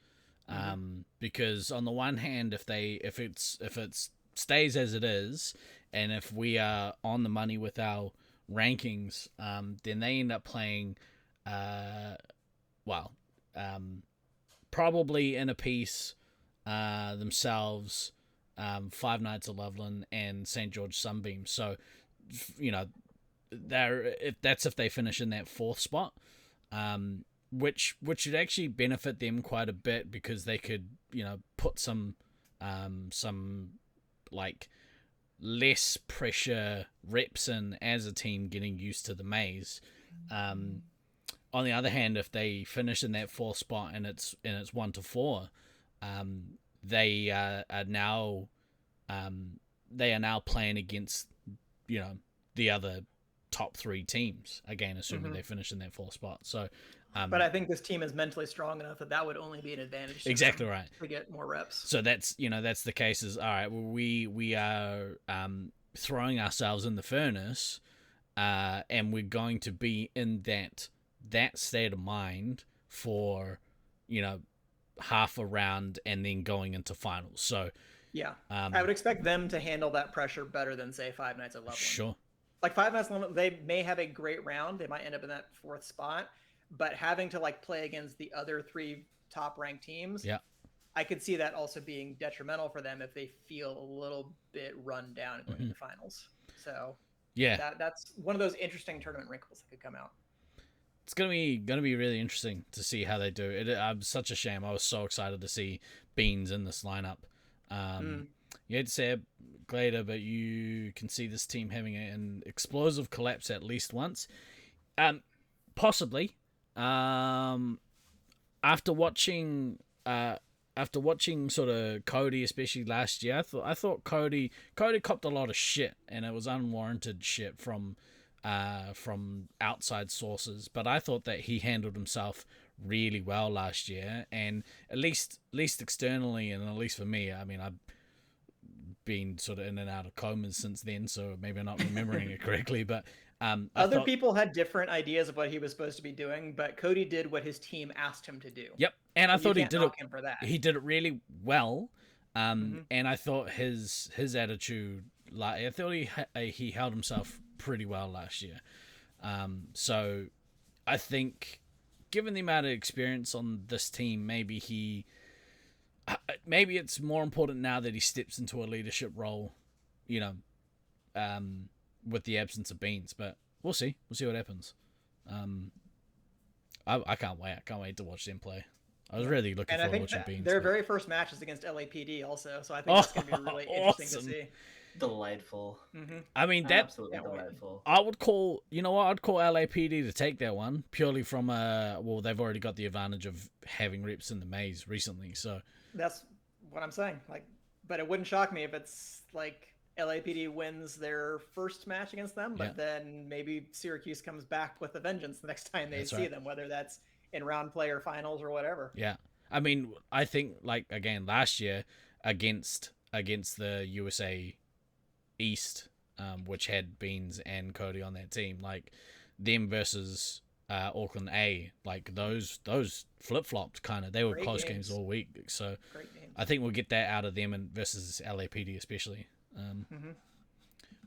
S4: Because on the one hand, if it stays as it is, and if we are on the money with our rankings, then they end up playing, probably in a piece themselves, Five Nights of Loveland and St. George Sunbeam. So, if they finish in that fourth spot, which would actually benefit them quite a bit, because they could put some like less pressure reps in as a team, getting used to the maze. On the other hand, if they finish in that fourth spot and it's 1 to 4, they are now playing against the other top 3 teams again, assuming they finish in that fourth spot. So,
S5: but I think this team is mentally strong enough that would only be an advantage to
S4: exactly
S5: them
S4: right
S5: to get more reps.
S4: So that's the case. Is all right. Well, we are throwing ourselves in the furnace, and we're going to be in that state of mind for half a round and then going into finals. So
S5: yeah, I would expect them to handle that pressure better than, say, Five Nights at Loveland.
S4: Sure.
S5: Like Five Nights at Loveland, they may have a great round. They might end up in that fourth spot, but having to play against the other 3 top ranked teams,
S4: yeah,
S5: I could see that also being detrimental for them if they feel a little bit run down going into finals. So
S4: yeah,
S5: that's one of those interesting tournament wrinkles that could come out.
S4: It's gonna be really interesting to see how they do it. I'm such a shame. I was so excited to see Beans in this lineup. You had said Glader, but you can see this team having an explosive collapse at least once. Possibly. After watching sort of Cody, especially last year, I thought Cody copped a lot of shit, and it was unwarranted shit from outside sources. But I thought that he handled himself really well last year, and at least externally, and at least for me, I mean, I've been sort of in and out of comas since then, so maybe I'm not remembering it correctly, but
S5: other people had different ideas of what he was supposed to be doing, but Cody did what his team asked him to do.
S4: Yep, and I thought he did it.
S5: Him for that.
S4: He did it really well, and I thought his attitude, I thought he held himself pretty well last year. So I think, given the amount of experience on this team, maybe it's more important now that he steps into a leadership role, with the absence of Beans. But we'll see what happens. I can't wait. I can't wait to watch them play. I was really looking forward to watching Beans.
S5: Their very first match is against LAPD also, so I think it's going to be really interesting to see.
S6: Delightful.
S4: I mean,
S6: absolutely delightful.
S4: I would call, I'd call LAPD to take that one purely from they've already got the advantage of having reps in the maze recently, so
S5: that's what I'm saying. But it wouldn't shock me if it's LAPD wins their first match against them, but then maybe Syracuse comes back with a vengeance the next time they see them, whether that's in round play or finals or whatever.
S4: Yeah, I mean, I think again last year against the USA East, which had Beans and Cody on that team, them versus Auckland A, those flip-flopped kind of. They were close games all week, so I think we'll get that out of them and versus LAPD especially.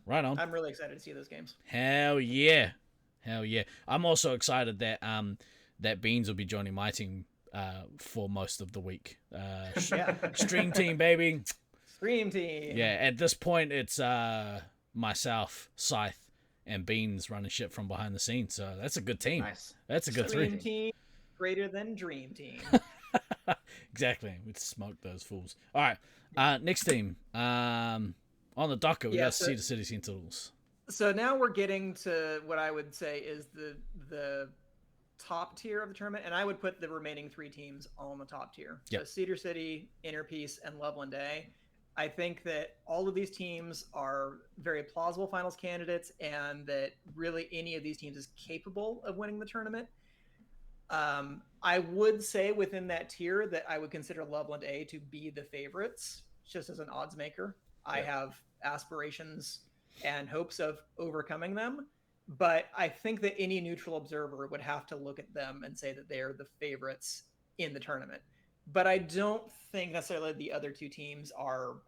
S4: Right on.
S5: I'm really excited to see those games.
S4: Hell yeah. I'm also excited that that Beans will be joining my team for most of the week. Stream team, baby.
S5: Stream team.
S4: Yeah, at this point, it's myself, Scythe, and Beans running shit from behind the scenes. So that's a good team.
S6: Nice.
S4: That's a good
S5: Stream
S4: 3.
S5: team greater than Dream Team.
S4: Exactly. We'd smoke those fools. All right. Next team. On the docket, we got Cedar City Sentinels.
S5: So now we're getting to what I would say is the top tier of the tournament, and I would put the remaining 3 teams all in the top tier.
S4: Yep.
S5: So Cedar City, Inner Peace, and Loveland A. I think that all of these teams are very plausible finals candidates, and that really any of these teams is capable of winning the tournament. I would say within that tier that I would consider Loveland A to be the favorites, just as an odds maker. I have aspirations and hopes of overcoming them, but I think that any neutral observer would have to look at them and say that they're the favorites in the tournament. But I don't think necessarily the other 2 teams are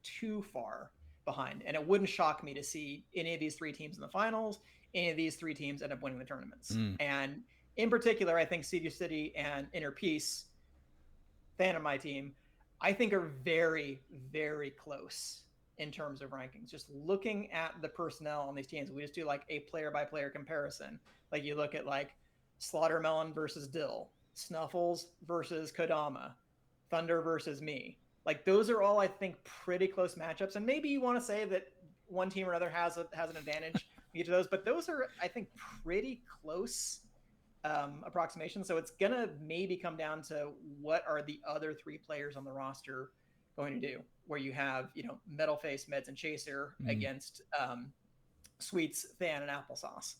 S5: too far behind, and it wouldn't shock me to see any of these 3 teams in the finals, any of these 3 teams end up winning the tournaments. And in particular, I think Cedar City and Inner Peace, fan of my team, I think are very, very close in terms of rankings. Just looking at the personnel on these teams, we just do like a player by player comparison. Like you look at like Slaughtermelon versus Dill, Snuffles versus Kodama, Thunder versus me. Like those are all, I think, pretty close matchups. And maybe you want to say that one team or another has an advantage in each of those, but those are, I think, pretty close approximation. So it's gonna maybe come down to what are the other 3 players on the roster going to do, where you have, Metalface, Meds, and Chaser against Sweets, Fan, and Applesauce.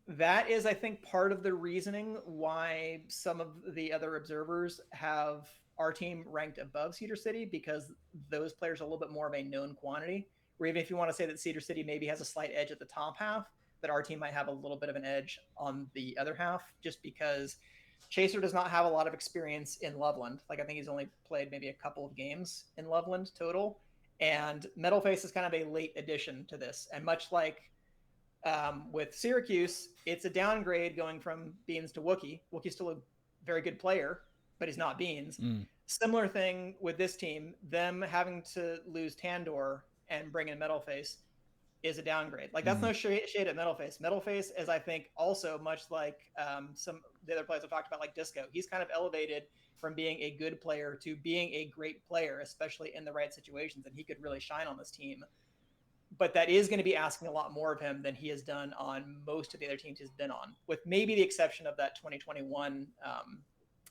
S5: That is, I think, part of the reasoning why some of the other observers have our team ranked above Cedar City, because those players are a little bit more of a known quantity. Or even if you want to say that Cedar City maybe has a slight edge at the top half, that our team might have a little bit of an edge on the other half, just because Chaser does not have a lot of experience in Loveland. Like I think he's only played maybe a couple of games in Loveland total. And Metalface is kind of a late addition to this. And much like with Syracuse, it's a downgrade going from Beans to Wookie. Wookie's still a very good player, but he's not Beans. Similar thing with this team, them having to lose Tandor and bring in Metalface is a downgrade. Like that's no shade at Metalface. Metalface is, I think, also much like some of the other players I've talked about, like Disco. He's kind of elevated from being a good player to being a great player, especially in the right situations, and he could really shine on this team. But that is going to be asking a lot more of him than he has done on most of the other teams he's been on, with maybe the exception of that 2021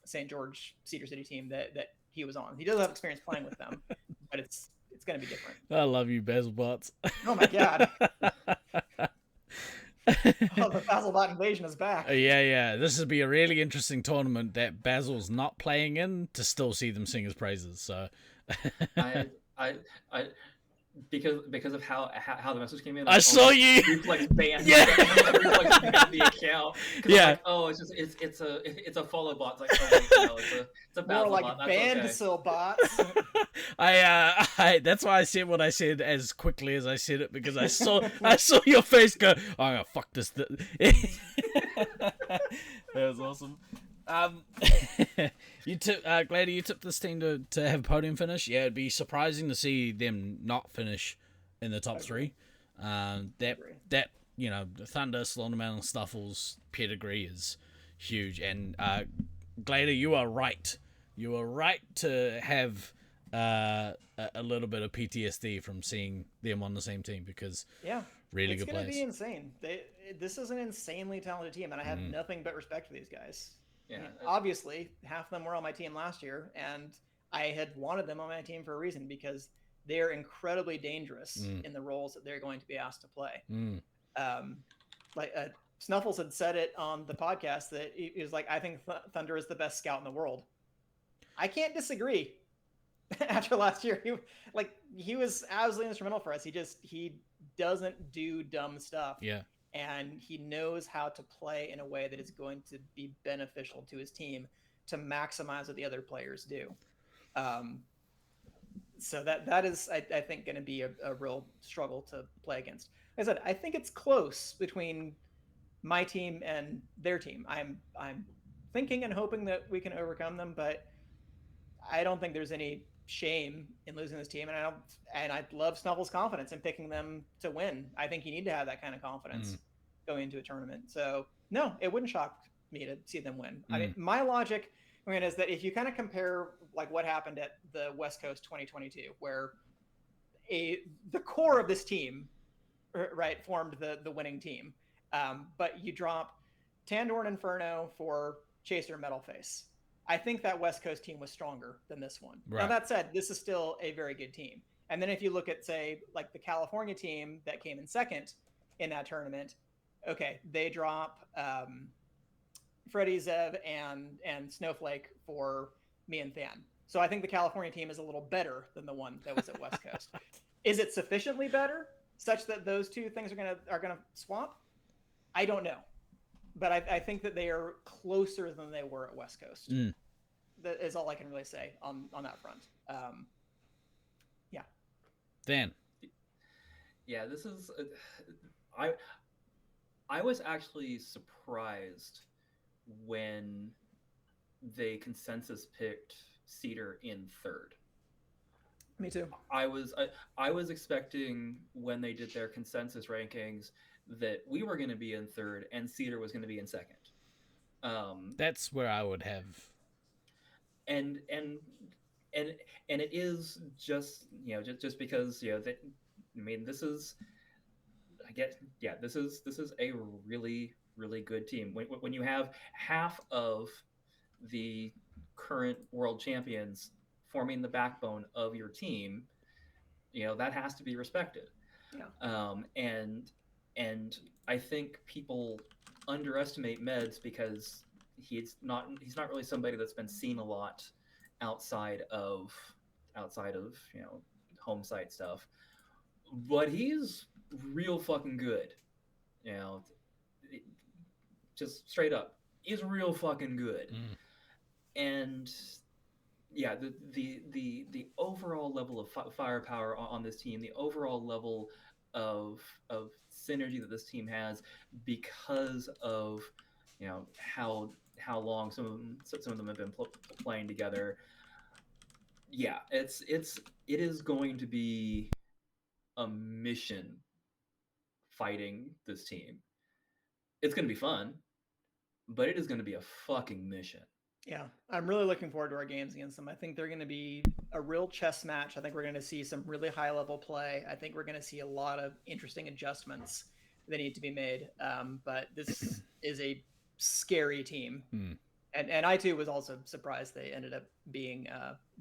S5: St. George Cedar City team that he was on. He does have experience playing with them, but it's going to be different.
S4: I love you, Basilbots.
S5: Oh my god. The Basilbot invasion is back.
S4: Yeah. This would be a really interesting tournament that Basil's not playing in to still see them sing his praises. So,
S6: I because of how the message came in.
S4: I saw you.
S6: Reflex banned.
S4: Yeah.
S6: Reflex banned the account.
S4: Yeah.
S6: Like, oh, it's a follow bot. It's like, oh, no, it's a
S5: More
S6: Basil
S5: like
S6: bot. That's
S5: Bandicil bots.
S4: I that's why I said what I said as quickly as I said it, because I saw your face go, oh fuck this. That was awesome. You took Glady, you took this team to have a podium finish. Yeah, it'd be surprising to see them not finish in the top 3. That Thunder, Slaughterman, and Snuffles pedigree is huge. And Glady, you are right. You are right to have a little bit of PTSD from seeing them on the same team, because really good players.
S5: It's going to be insane. This is an insanely talented team, and I have nothing but respect for these guys.
S6: Yeah.
S5: I mean, obviously, half of them were on my team last year, and I had wanted them on my team for a reason, because they're incredibly dangerous in the roles that they're going to be asked to play. Snuffles had said it on the podcast that he was like, I think Thunder is the best scout in the world. I can't disagree. After last year, he was absolutely instrumental for us. He doesn't do dumb stuff.
S4: Yeah.
S5: And he knows how to play in a way that is going to be beneficial to his team to maximize what the other players do. So that is, I think, going to be a real struggle to play against. Like I said, I think it's close between my team and their team. I'm thinking and hoping that we can overcome them, but I don't think there's any shame in losing this team, and I love Snuffle's confidence in picking them to win. I think you need to have that kind of confidence going into a tournament. So no, it wouldn't shock me to see them win. I mean, my logic is that if you kind of compare like what happened at the West Coast 2022, where the core of this team right, formed the winning team. But you drop Tandor and Inferno for Chaser Metalface. I think that West Coast team was stronger than this one. Now,
S4: Right.
S5: that said, this is still a very good team. And then if you look at, say, like the California team that came in second in that tournament, okay, they drop Freddie, Zev, and Snowflake for me and Than. So I think the California team is a little better than the one that was at West Coast. Is it sufficiently better such that those two things are gonna swap? I don't know, but I think that they are closer than they were at West Coast.
S4: Mm.
S5: That is all I can really say on that front. Yeah.
S4: Dan.
S6: Yeah, this is. I was actually surprised when they consensus picked Cedar in third.
S5: Me too.
S6: I was expecting when they did their consensus rankings that we were going to be in third and Cedar was going to be in second.
S4: That's where I would have.
S6: And it is just just because that, I mean, this is, I guess, yeah, this is a really good team. When you have half of the current world champions forming the backbone of your team, that has to be respected.
S5: Yeah.
S6: And I think people underestimate Meds because he's not really somebody that's been seen a lot outside of home site stuff, but he's real fucking good. Just straight up, he's real fucking good. And yeah, the overall level of firepower on this team, the overall level of synergy that this team has, because of how long some of them have been playing together. Yeah, it is going to be a mission fighting this team. It's going to be fun, but it is going to be a fucking mission.
S5: Yeah, I'm really looking forward to our games against them. I think they're going to be a real chess match. I think we're going to see some really high level play. I think we're going to see a lot of interesting adjustments that need to be made. But this is a scary team. And I too was also surprised they ended up being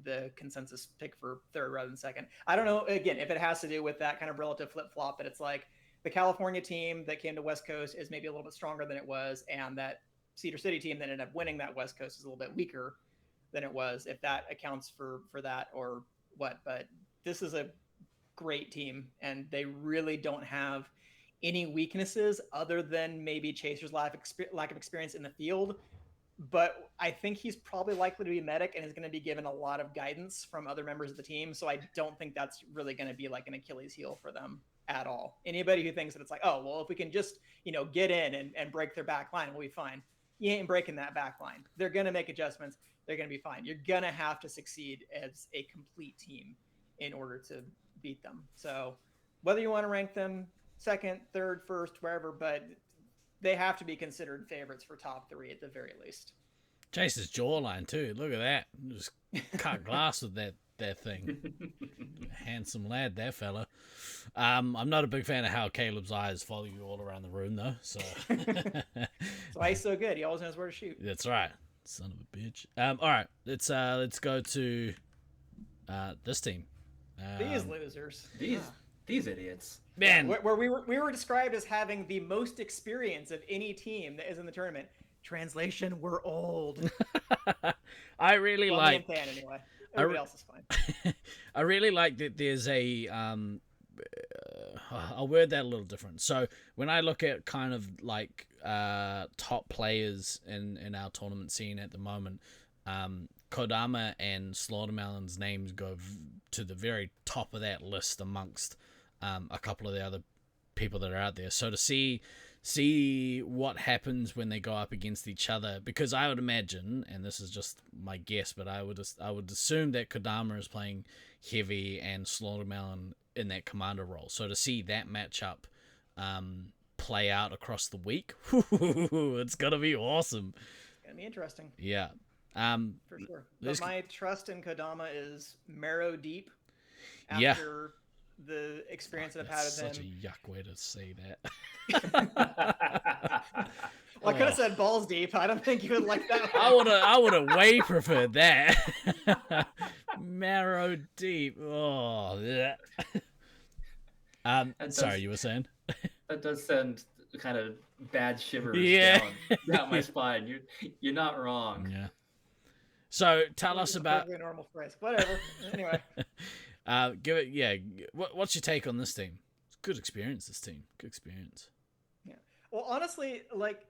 S5: the consensus pick for third rather than second. I don't know, again, if it has to do with that kind of relative flip flop, that it's like the California team that came to West Coast is maybe a little bit stronger than it was, and that Cedar City team that ended up winning that West Coast is a little bit weaker than it was, if that accounts for that or what. But this is a great team, and they really don't have any weaknesses other than maybe Chaser's lack of experience in the field. But I think he's probably likely to be medic and is going to be given a lot of guidance from other members of the team. So I don't think that's really going to be like an Achilles heel for them at all. Anybody who thinks that it's like, oh, well, if we can just, get in and break their back line, we'll be fine. You ain't breaking that back line. They're going to make adjustments. They're going to be fine. You're going to have to succeed as a complete team in order to beat them. So whether you want to rank them second, third, first, wherever, but they have to be considered favorites for top 3 at the very least.
S4: Chase's jawline too. Look at that. Just cut glass with that thing. Handsome lad, that fella. I'm not a big fan of how Caleb's eyes follow you all around the room though. So
S5: that's why he's so good. He always knows where to shoot.
S4: That's right. Son of a bitch. All right. Let's go to this team.
S5: These losers.
S6: These idiots.
S4: Man,
S5: where we were described as having the most experience of any team that is in the tournament. Translation: we're old.
S4: I really like.
S5: Anyway, everybody else is fine.
S4: I really like that. There's a I'll word that a little different. So when I look at kind of like top players in our tournament scene at the moment, Kodama and Slaughtermelon's names go to the very top of that list amongst a couple of the other people that are out there. So to see what happens when they go up against each other, because I would imagine, and this is just my guess, but I would assume that Kodama is playing heavy and Slaughtermelon in that commander role. So to see that matchup play out across the week, it's gonna be awesome.
S5: It's gonna be interesting.
S4: Yeah.
S5: For sure. But my trust in Kodama is marrow deep after the the experience that I've had
S4: That's
S5: with
S4: such
S5: him.
S4: a yuck way to say that.
S5: Well, I could have said balls deep. I don't think you would like that.
S4: I would have way preferred that. Marrow deep. Oh, yeah. Sorry, you were saying?
S6: That does send kind of bad shivers
S4: Yeah.
S6: down my spine. You're not wrong.
S4: Yeah. So tell us
S5: It's a
S4: about.
S5: perfectly normal phrase. Whatever. Anyway.
S4: Give it. Yeah. What's your take on this team? It's a good experience. This team. Good experience.
S5: Yeah. Well, honestly, like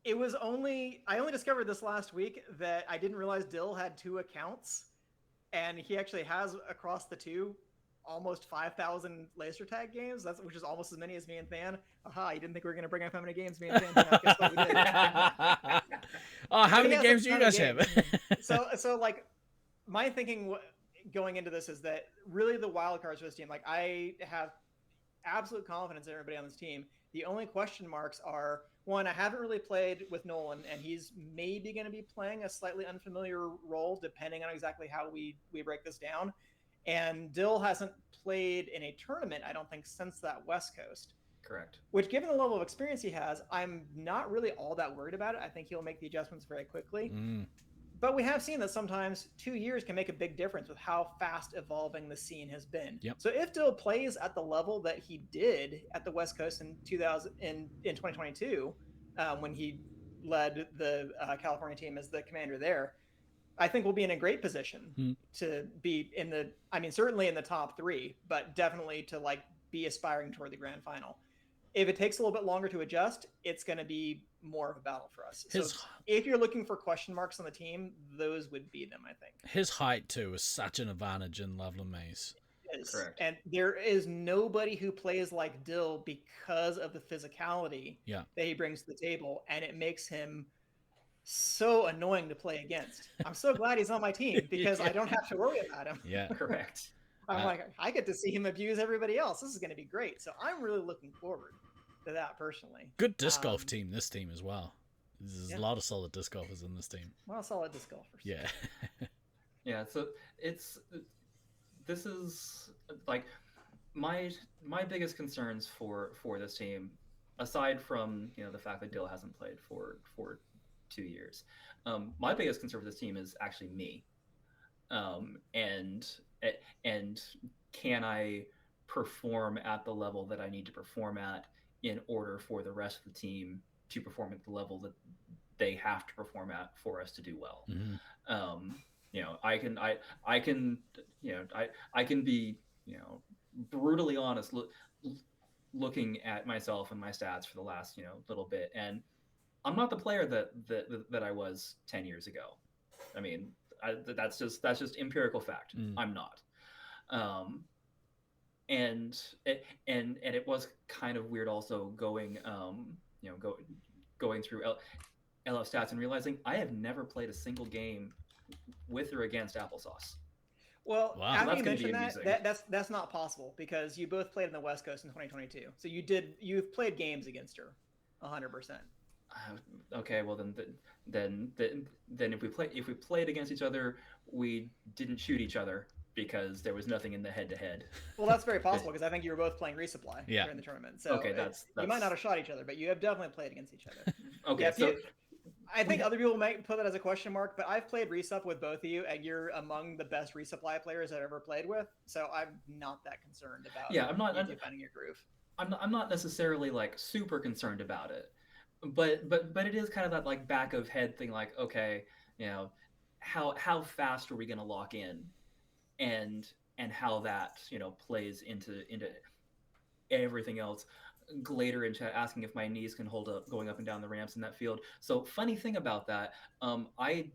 S5: I only discovered this last week that I didn't realize Dill had 2 accounts, and he actually has across the 2 almost 5,000 laser tag games. Which is almost as many as me and Than. Aha! You didn't think we were gonna bring up how many games me and Than have? Guess what we did?
S4: Oh, how many games do you guys
S5: games.
S4: have?
S5: So like my thinking going into this is that really the wild cards for this team. Like I have absolute confidence in everybody on this team. The only question marks are, one, I haven't really played with Nolan, and he's maybe going to be playing a slightly unfamiliar role depending on exactly how we break this down. And Dill hasn't played in a tournament, I don't think, since that West Coast.
S6: Correct.
S5: Which, given the level of experience he has, I'm not really all that worried about it. I think he'll make the adjustments very quickly. But we have seen that sometimes 2 years can make a big difference with how fast evolving the scene has been.
S4: Yep.
S5: So if Dill plays at the level that he did at the West Coast in 2022, when he led the California team as the commander there, I think we'll be in a great position to be certainly in the top 3, but definitely to like be aspiring toward the grand final. If it takes a little bit longer to adjust, it's going to be more of a battle for us. So if you're looking for question marks on the team, those would be them, I think.
S4: His height, too, is such an advantage in Loveland Maze.
S6: Correct.
S5: And there is nobody who plays like Dill because of the physicality that he brings to the table, and it makes him so annoying to play against. I'm so glad he's on my team because I don't have to worry about him.
S4: Yeah.
S6: Correct.
S5: I'm like, I get to see him abuse everybody else. This is going to be great. So I'm really looking forward to that personally.
S4: Good disc golf team, this team as well. There's a lot of solid disc golfers in this team.
S5: Well, solid disc golfers.
S4: Yeah.
S6: Yeah, so this is like my biggest concerns for this team, aside from the fact that Dill hasn't played for 2 years. My biggest concern for this team is actually me. And can I perform at the level that I need to perform at in order for the rest of the team to perform at the level that they have to perform at for us to do well. I can be brutally honest looking at myself and my stats for the last little bit, and I'm not the player that I was 10 years ago. I mean, that's just empirical fact. I'm not. And it was kind of weird also going through LF stats and realizing I have never played a single game with or against Applesauce.
S5: Well,
S4: wow.
S5: After you mentioned that's not possible because you both played in the West Coast in 2022. So you've played games against her 100%.
S6: Okay, well then if we played against each other, we didn't shoot each other because there was nothing in the head-to-head.
S5: Well, that's very possible because I think you were both playing Resupply during the tournament. So
S6: okay, that's
S5: you might not have shot each other, but you have definitely played against each other.
S6: Okay,
S5: yeah, I think other people might put that as a question mark, but I've played Resup with both of you, and you're among the best Resupply players I've ever played with. So I'm not that concerned about.
S6: Yeah, I'm not
S5: finding your groove.
S6: I'm not necessarily like super concerned about it, but it is kind of that like back of head thing, like okay, how fast are we going to lock in, and how that plays into everything else. Glader in chat asking if my knees can hold up going up and down the ramps in that field. So funny thing about that, I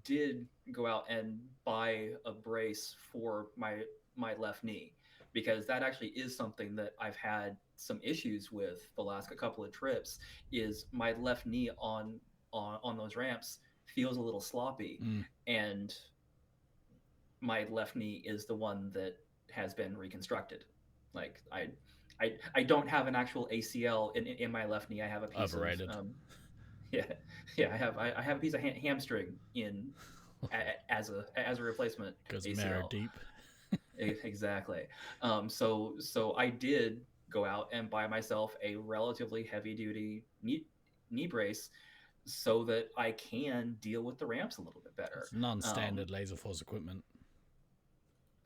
S6: did go out and buy a brace for my left knee because that actually is something that I've had some issues with the last couple of trips. Is my left knee on those ramps feels a little sloppy, and my left knee is the one that has been reconstructed. Like I don't have an actual ACL in my left knee. I have a piece
S4: overrated.
S6: I have a piece of hamstring in as a replacement.
S4: Goes
S6: ACL.
S4: marrow deep.
S6: Exactly. So I did go out and buy myself a relatively heavy duty knee brace so that I can deal with the ramps a little bit better.
S4: It's non-standard Laserforce equipment.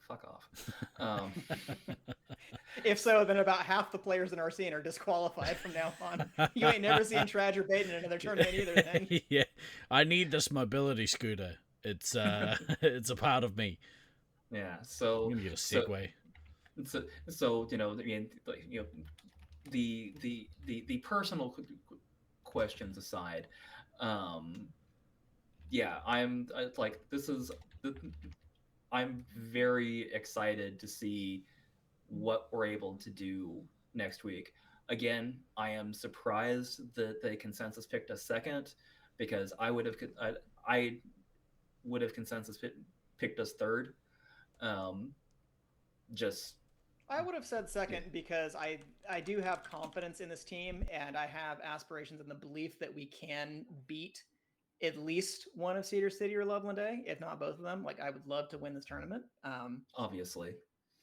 S6: Fuck off. Um,
S5: If so, then about half the players in our scene are disqualified from now on. You ain't never seen Trad or Bait in another tournament either. Then
S4: Yeah, I need this mobility scooter. It's it's a part of me.
S6: yeah.
S4: I'm
S6: So
S4: gonna get a
S6: so
S4: Segway.
S6: so you know, I mean, like, you know, the personal questions aside, um, yeah, like this is. I'm very excited to see what we're able to do next week. Again, I am surprised that the consensus picked us second because I would have picked us third. Um, just
S5: I would have said second because I do have confidence in this team and I have aspirations and the belief that we can beat at least one of Cedar City or Loveland A, if not both of them. Like I would love to win this tournament.
S6: obviously.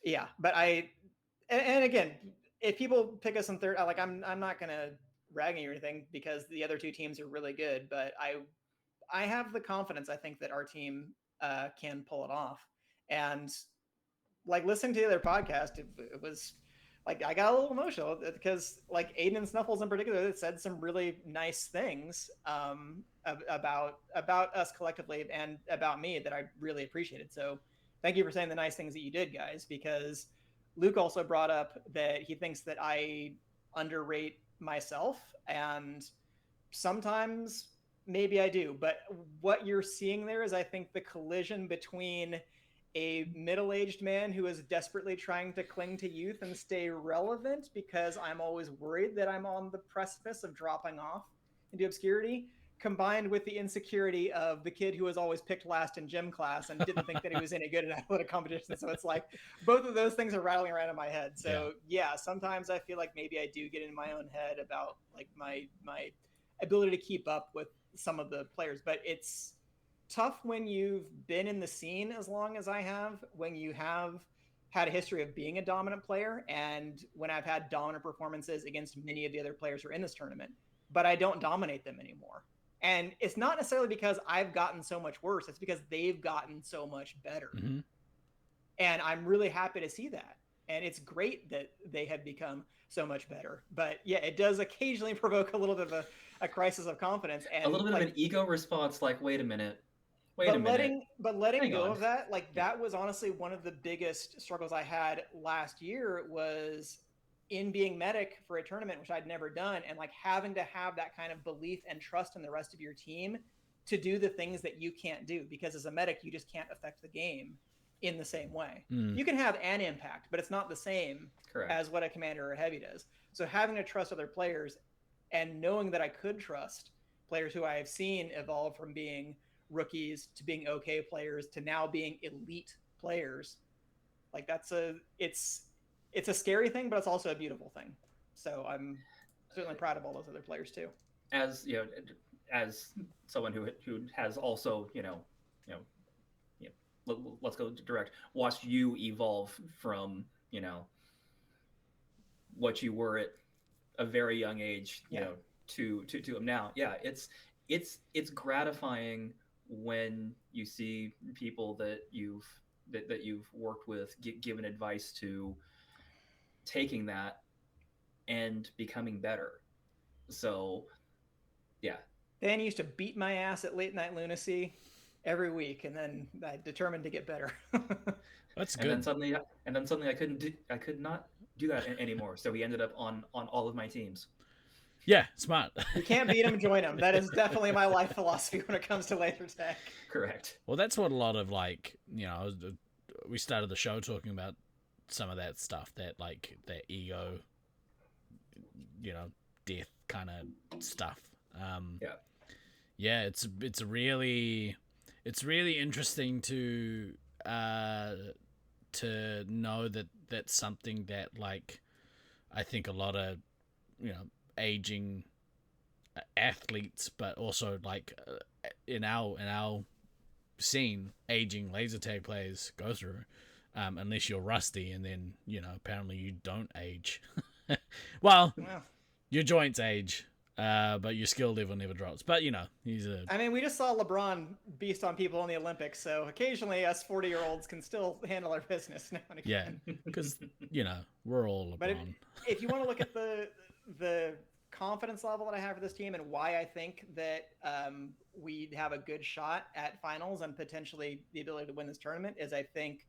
S5: Yeah, but and again, if people pick us in third, I'm not gonna rag on you or anything because the other two teams are really good. But I have the confidence I think that our team can pull it off. And like listening to the other podcast, it was like I got a little emotional because like Aiden and Snuffles in particular said some really nice things about us collectively and about me that I really appreciated. So thank you for saying the nice things that you did, guys, because Luke also brought up that he thinks that I underrate myself, and sometimes maybe I do. But what you're seeing there is, I think, the collision between a middle-aged man who is desperately trying to cling to youth and stay relevant because I'm always worried that I'm on the precipice of dropping off into obscurity, combined with the insecurity of the kid who was always picked last in gym class and didn't think that he was any good in athletic competition. So it's like both of those things are rattling around in my head. So yeah, sometimes I feel like maybe I do get in my own head about like my ability to keep up with some of the players, but it's tough when you've been in the scene as long as I have, when you have had a history of being a dominant player, and when I've had dominant performances against many of the other players who are in this tournament, but I don't dominate them anymore. And it's not necessarily because I've gotten so much worse, it's because they've gotten so much better.
S4: Mm-hmm.
S5: And I'm really happy to see that. And it's great that they have become so much better. But yeah, it does occasionally provoke a little bit of a crisis of confidence. And
S6: A little bit
S5: like,
S6: of an ego response, like, wait a minute.
S5: but letting go
S6: on.
S5: of that, like that was honestly one of the biggest struggles I had last year was in being medic for a tournament, which I'd never done, and like having to have that kind of belief and trust in the rest of your team to do the things that you can't do, because as a medic, you just can't affect the game in the same way. You can have an impact, but it's not the same
S6: Correct.
S5: as what a commander or heavy does. So having to trust other players and knowing that I could trust players who I have seen evolve from being rookies to being okay players to now being elite players, like it's a scary thing, but it's also a beautiful thing. So I'm certainly proud of all those other players too.
S6: As you know, as someone who has also let's go direct, watched you evolve from what you were at a very young age, to now. Yeah, it's gratifying when you see people that you've worked with given advice to, taking that and becoming better. So yeah,
S5: Dan used to beat my ass at late night lunacy every week, and then I determined to get better.
S4: That's
S6: and
S4: good.
S6: then suddenly I could not do that anymore. So we ended up on all of my teams.
S4: Yeah, smart.
S5: You can't beat them, join them. That is definitely my life philosophy when it comes to laser tag.
S6: Correct.
S4: Well, that's what a lot of we started the show talking about some of that stuff, that like that ego, death kind of stuff. Yeah, it's really interesting to know that that's something that, like, I think a lot of aging athletes, but also like in our scene, aging laser tag players go through. unless you're rusty, and then apparently you don't age. Well,
S5: Well,
S4: your joints age, but your skill level never drops. But he's a
S5: I mean, we just saw LeBron beast on people in the Olympics, so occasionally us 40-year-olds can still handle our business now and
S4: yeah,
S5: again.
S4: because we're all
S5: But
S4: LeBron.
S5: if you want to look at the confidence level that I have for this team and why I think that we have a good shot at finals and potentially the ability to win this tournament, is I think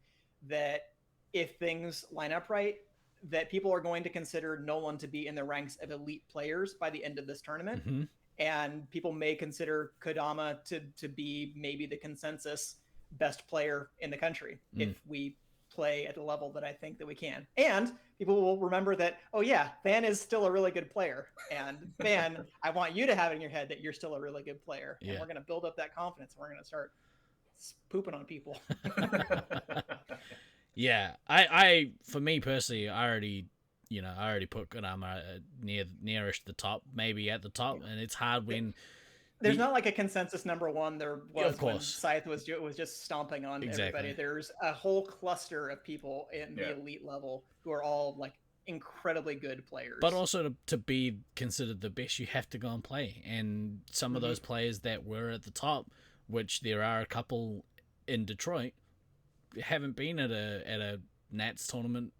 S5: that if things line up right, that people are going to consider Nolan to be in the ranks of elite players by the end of this tournament.
S4: Mhm.
S5: And people may consider Kodama to be maybe the consensus best player in the country if we play at the level that I think that we can. And people will remember that, oh yeah, Van is still a really good player. And Van, I want you to have it in your head that you're still a really good player. And
S4: Yeah.
S5: we're going to build up that confidence. And we're going to start pooping on people.
S4: Yeah, I for me personally, I already put Kodama nearish the top, maybe at the top, and it's hard when
S5: There's not like a consensus number one. There
S4: Yeah,
S5: was
S4: of
S5: when
S4: course.
S5: Scythe was just stomping on
S4: Exactly.
S5: everybody. There's a whole cluster of people in the elite level who are all like incredibly good players.
S4: But also to be considered the best, you have to go and play. And some of those players that were at the top, which there are a couple in Detroit, haven't been at a Nats tournament,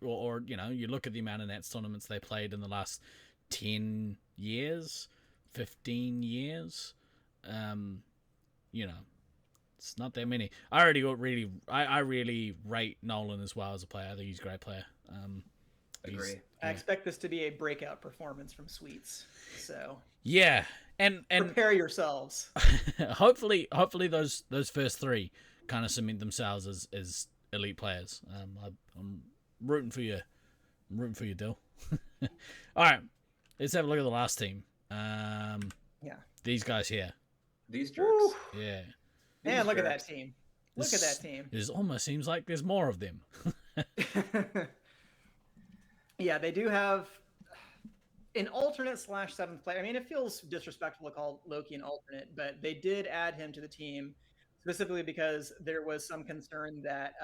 S4: or you look at the amount of Nats tournaments they played in the last 10 years, 15 years. It's not that many. I really rate Nolan as well as a player. I think he's a great player.
S6: Agree.
S5: I expect this to be a breakout performance from Sweets. So
S4: Yeah, and
S5: prepare yourselves.
S4: hopefully those first three kind of cement themselves as elite players. I'm rooting for you. I'm rooting for you, Dill. All right, let's have a look at the last team.
S5: Yeah.
S4: These guys here.
S6: These jerks.
S5: Woo.
S4: Yeah.
S5: Man,
S6: These
S5: look at
S6: jerks.
S5: that team. Look at that team.
S4: It almost seems like there's more of them.
S5: Yeah, they do have an alternate / seventh player. I mean, it feels disrespectful to call Loki an alternate, but they did add him to the team specifically because there was some concern that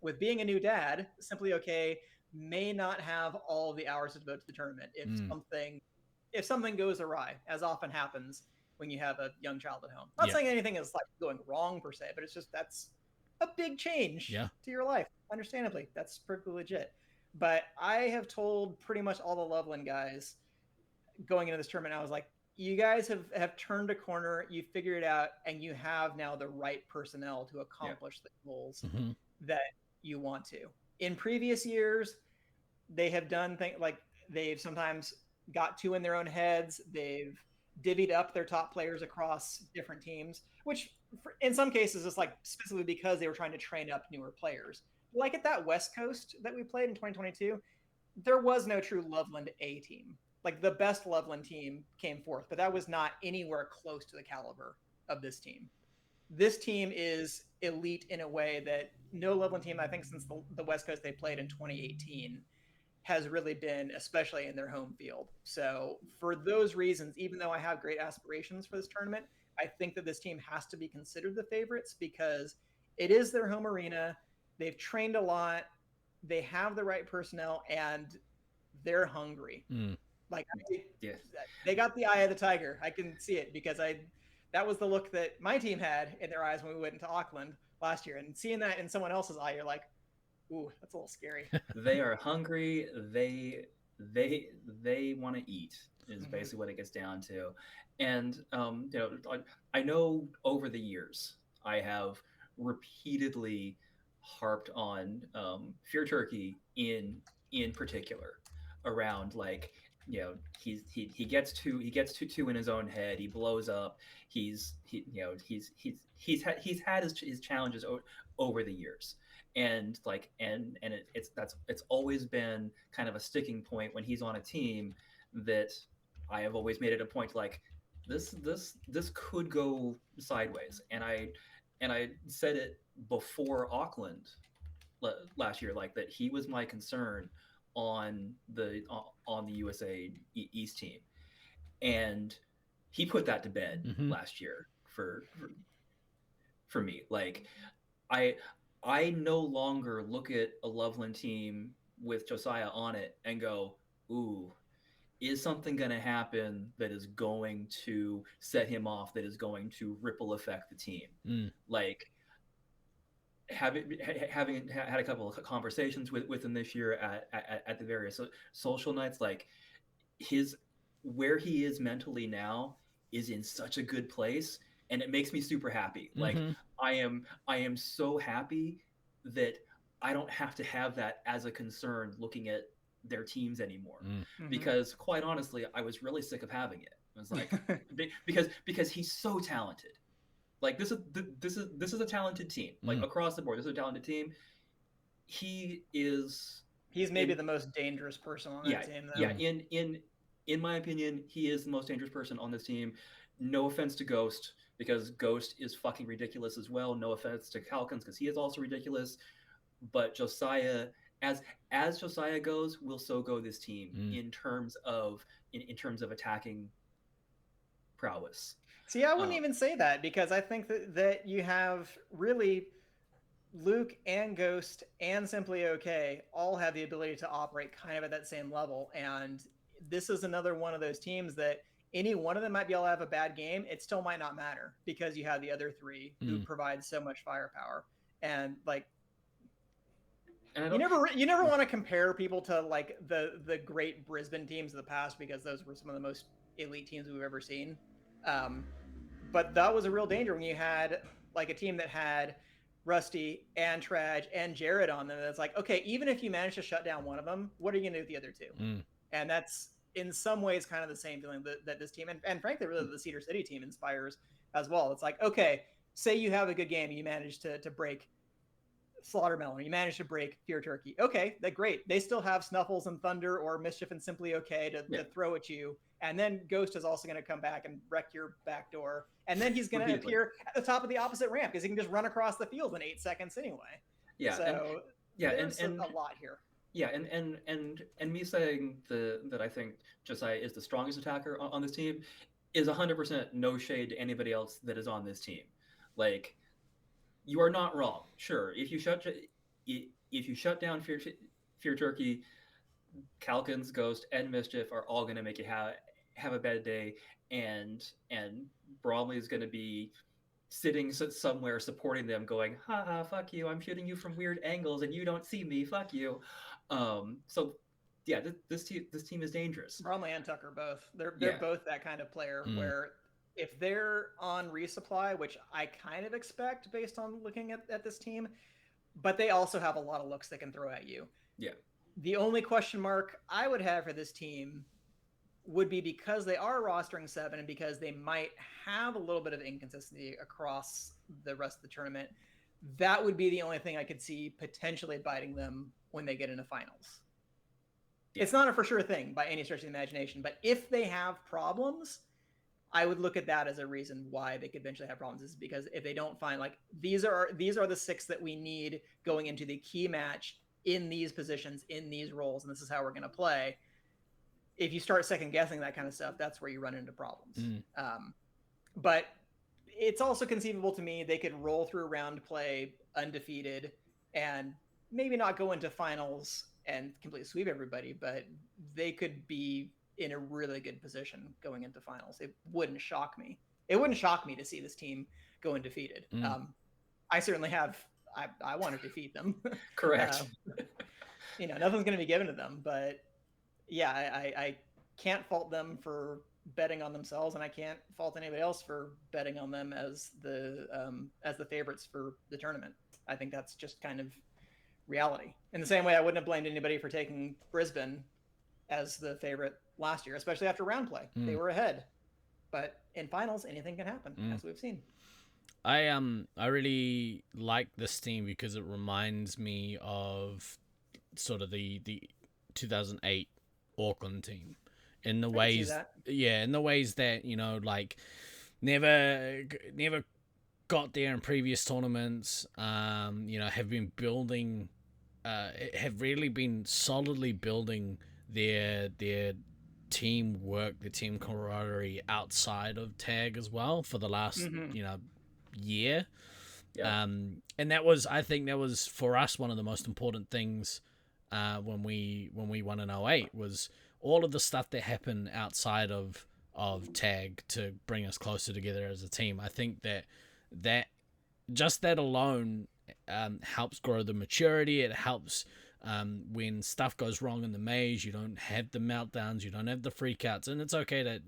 S5: with being a new dad, Simply Okay may not have all the hours to devote to the tournament if something goes awry, as often happens when you have a young child at home. Not saying anything is like going wrong per se, but it's just that's a big change to your life. Understandably, that's perfectly legit. But I have told pretty much all the Loveland guys going into this tournament, I was like, you guys have turned a corner, you figured it out, and you have now the right personnel to accomplish the goals that you want to. In previous years, they have done things like they've sometimes got two in their own heads. They've divvied up their top players across different teams, which in some cases is like specifically because they were trying to train up newer players. Like at that West Coast that we played in 2022, there was no true Loveland A team. Like the best Loveland team came forth, but that was not anywhere close to the caliber of this team. This team is elite in a way that no Loveland team, I think, since the West Coast they played in 2018 has really been, especially in their home field. So for those reasons, even though I have great aspirations for this tournament, I think that this team has to be considered the favorites because it is their home arena. They've trained a lot. They have the right personnel, and they're hungry. Like they got the eye of the tiger. I can see it because that was the look that my team had in their eyes when we went into Auckland last year. And seeing that in someone else's eye, you're like, ooh, that's a little scary.
S6: They are hungry. They want to eat is basically what it gets down to. And I know over the years I have repeatedly harped on Fear Turkey in particular around like he gets two in his own head. He blows up. He's had his challenges over the years. And like it's always been kind of a sticking point when he's on a team that I have always made it a point like this could go sideways, and I said it before Auckland last year, like that he was my concern on the USA East team, and he put that to bed last year for me. Like I no longer look at a Loveland team with Josiah on it and go, ooh, is something going to happen that is going to set him off, that is going to ripple affect the team? Like, having had a couple of conversations with him this year at the various social nights, like where he is mentally now is in such a good place, and it makes me super happy. Like, I am so happy that I don't have to have that as a concern looking at their teams anymore, because quite honestly, I was really sick of having it. I was like, because he's so talented. Like, this is a talented team. Like, across the board, this is a talented team.
S5: He's maybe the most dangerous person on that team, though.
S6: Yeah, in my opinion, he is the most dangerous person on this team. No offense to Ghost, because Ghost is fucking ridiculous as well. No offense to Calkins, because he is also ridiculous. But Josiah, as Josiah goes, will so go this team in terms of attacking prowess.
S5: See, I wouldn't even say that, because I think that you have really Luke and Ghost and Simply Okay all have the ability to operate kind of at that same level. And this is another one of those teams that any one of them might be able to have a bad game. It still might not matter, because you have the other three who provide so much firepower. And like, you never want to compare people to like the great Brisbane teams of the past, because those were some of the most elite teams we've ever seen. But that was a real danger when you had like a team that had Rusty and Traj and Jared on them. That's like, okay, even if you manage to shut down one of them, what are you going to do with the other two? And that's in some ways kind of the same feeling that this team, and frankly, really the Cedar City team inspires as well. It's like, okay, say you have a good game and you manage to break Slaughtermelon, you manage to break Fear Turkey. Okay, that's great. They still have Snuffles and Thunder or Mischief and Simply Okay to throw at you. And then Ghost is also going to come back and wreck your back door. And then he's going to appear at the top of the opposite ramp, because he can just run across the field in 8 seconds anyway.
S6: Yeah.
S5: So there's a lot here.
S6: Yeah, and me saying that I think Josiah is the strongest attacker on this team is 100% no shade to anybody else that is on this team. Like, you are not wrong. Sure, if you shut down Fear Turkey, Calkins, Ghost, and Mischief are all going to make you have a bad day, and Bromley is going to be sitting somewhere supporting them, going, "Ha ha, fuck you! I'm shooting you from weird angles, and you don't see me. Fuck you." So yeah, this team is dangerous.
S5: Bromley and Tucker both. They're both that kind of player where if they're on resupply, which I kind of expect based on looking at this team, but they also have a lot of looks they can throw at you.
S6: Yeah.
S5: The only question mark I would have for this team would be, because they are rostering 7 and because they might have a little bit of inconsistency across the rest of the tournament, that would be the only thing I could see potentially biting them when they get into finals. Yeah. It's not a for sure thing by any stretch of the imagination, but if they have problems, I would look at that as a reason why they could eventually have problems, is because if they don't find, like, these are the 6 that we need going into the key match in these positions, in these roles, and this is how we're going to play. If you start second guessing that kind of stuff, that's where you run into problems. But it's also conceivable to me they could roll through round play undefeated and maybe not go into finals and completely sweep everybody, but they could be in a really good position going into finals. It wouldn't shock me. It wouldn't shock me to see this team go undefeated. I certainly have. I want to defeat them.
S6: Correct.
S5: Nothing's going to be given to them, but yeah, I can't fault them for betting on themselves, and I can't fault anybody else for betting on them as the favorites for the tournament. I think that's just kind of reality. In the same way, I wouldn't have blamed anybody for taking Brisbane as the favorite last year, especially after round play. They were ahead, but in finals, anything can happen, as we've seen.
S4: I really like this team because it reminds me of sort of the 2008 Auckland team in the ways that like never got there in previous tournaments, have been building have really been solidly building their teamwork, their team camaraderie outside of tag as well for the last year.
S6: Yeah.
S4: And that was, I think that was for us one of the most important things when we won in '08 was all of the stuff that happened outside of tag to bring us closer together as a team. I think that just that alone helps grow the maturity. It helps when stuff goes wrong in the maze. You don't have the meltdowns, you don't have the freakouts, and it's okay to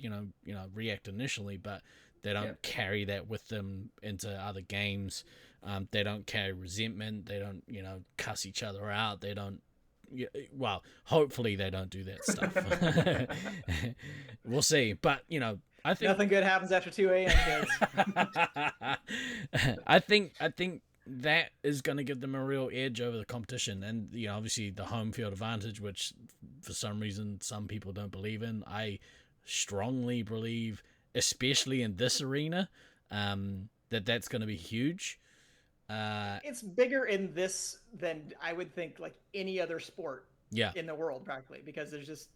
S4: react initially, but they don't carry that with them into other games. They don't carry resentment. They don't cuss each other out. They don't. Well, hopefully they don't do that stuff. We'll see, but I think
S5: Nothing good happens after 2 a.m. kids.
S4: I think that is going to give them a real edge over the competition, and obviously the home field advantage, which for some reason some people don't believe in. I strongly believe, especially in this arena, that's going to be huge.
S5: It's bigger in this than I would think like any other sport in the world practically, because there's just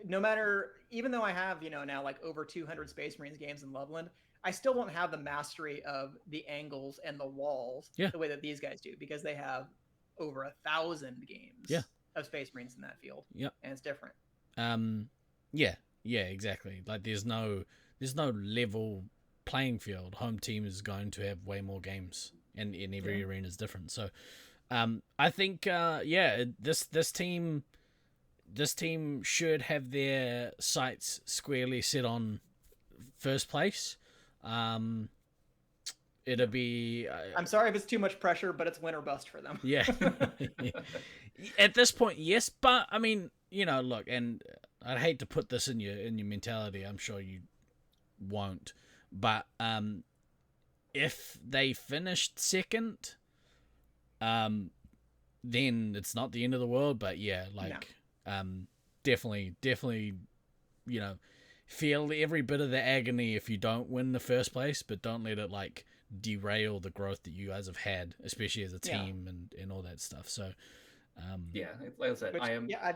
S5: no matter, even though I have now like over 200 Space Marines games in Loveland, I still won't have the mastery of the angles and the walls the way that these guys do, because they have over 1,000 games of Space Marines in that field. And it's different.
S4: Exactly. Like there's no level playing field. Home team is going to have way more games, and in every arena is different. So I think this team should have their sights squarely set on first place. It'll be
S5: I'm sorry if it's too much pressure, but it's win or bust for them.
S4: At this point, yes, but I mean, look, and I'd hate to put this in your mentality. I'm sure you won't, but if they finished second, then it's not the end of the world. But definitely, feel every bit of the agony if you don't win the first place, but don't let it like derail the growth that you guys have had, especially as a team and all that stuff. So
S6: like I said,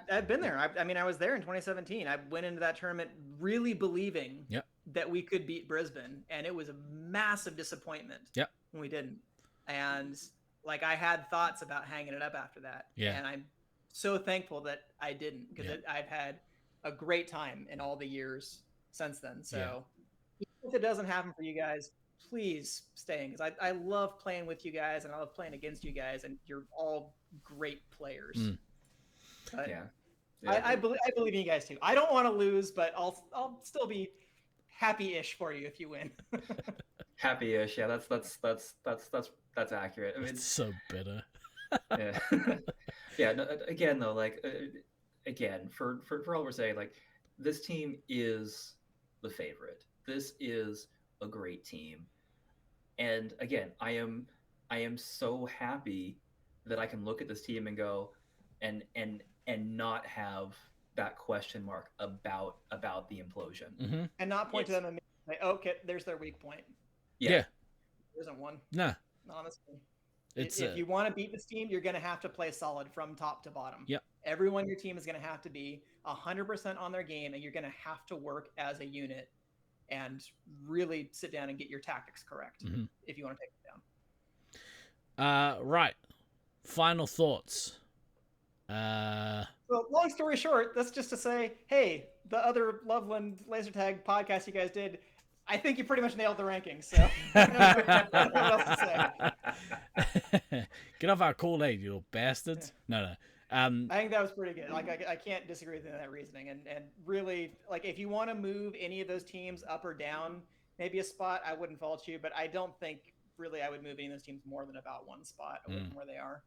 S5: I've been there. I was there in 2017. I went into that tournament really believing that we could beat Brisbane, and it was a massive disappointment when we didn't. And like I had thoughts about hanging it up after that, and I'm so thankful that I didn't, because I've had a great time in all the years since then. So if it doesn't happen for you guys, please stay in, because I love playing with you guys and I love playing against you guys, and you're all great players. But I believe in you guys too. I don't want to lose, but I'll still be happy-ish for you if you win.
S6: Happy-ish, that's accurate. I mean,
S4: it's so bitter.
S6: No, again though, like again, for all we're saying, like this team is the favorite. This is a great team, and again, I am so happy that I can look at this team and go and not have that question mark about the implosion,
S5: and not point to them and say, okay, there's their weak point.
S4: There
S5: isn't one.
S4: Nah,
S5: honestly.
S4: It's
S5: if you want to beat this team, you're going to have to play solid from top to bottom. Everyone in your team is going to have to be 100% on their game, and you're going to have to work as a unit and really sit down and get your tactics correct if you want to take it down.
S4: Right. Final thoughts.
S5: So long story short, that's just to say, hey, the other Loveland Laser Tag podcast you guys did, I think you pretty much nailed the rankings. So I don't know what else to say.
S4: Get off our Kool-Aid, you little bastards. No.
S5: I think that was pretty good. Like I can't disagree with that reasoning. And really, like if you want to move any of those teams up or down, maybe a spot, I wouldn't fault you. But I don't think really I would move any of those teams more than about one spot away from where they are.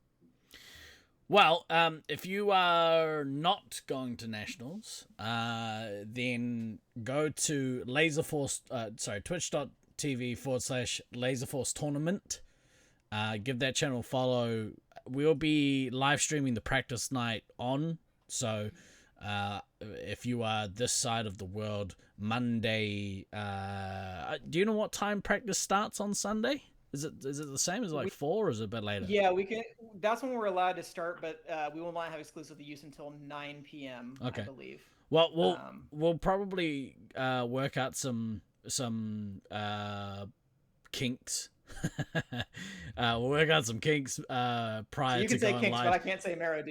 S4: Well, if you are not going to Nationals, then go to twitch.tv/Laserforce Tournament. Give that channel a follow. We'll be live streaming the practice night on. So if you are this side of the world, Monday. Do you know what time practice starts on Sunday? Is it the same? Is it like 4 or is it a bit later?
S5: Yeah, we can. That's when we're allowed to start, but we will not have exclusive use until 9 p.m. I believe.
S4: Well, we'll probably work out some kinks We'll work out some kinks prior
S5: So you
S4: to
S5: can say
S4: going
S5: kinks,
S4: live.
S5: but I can't say marrow.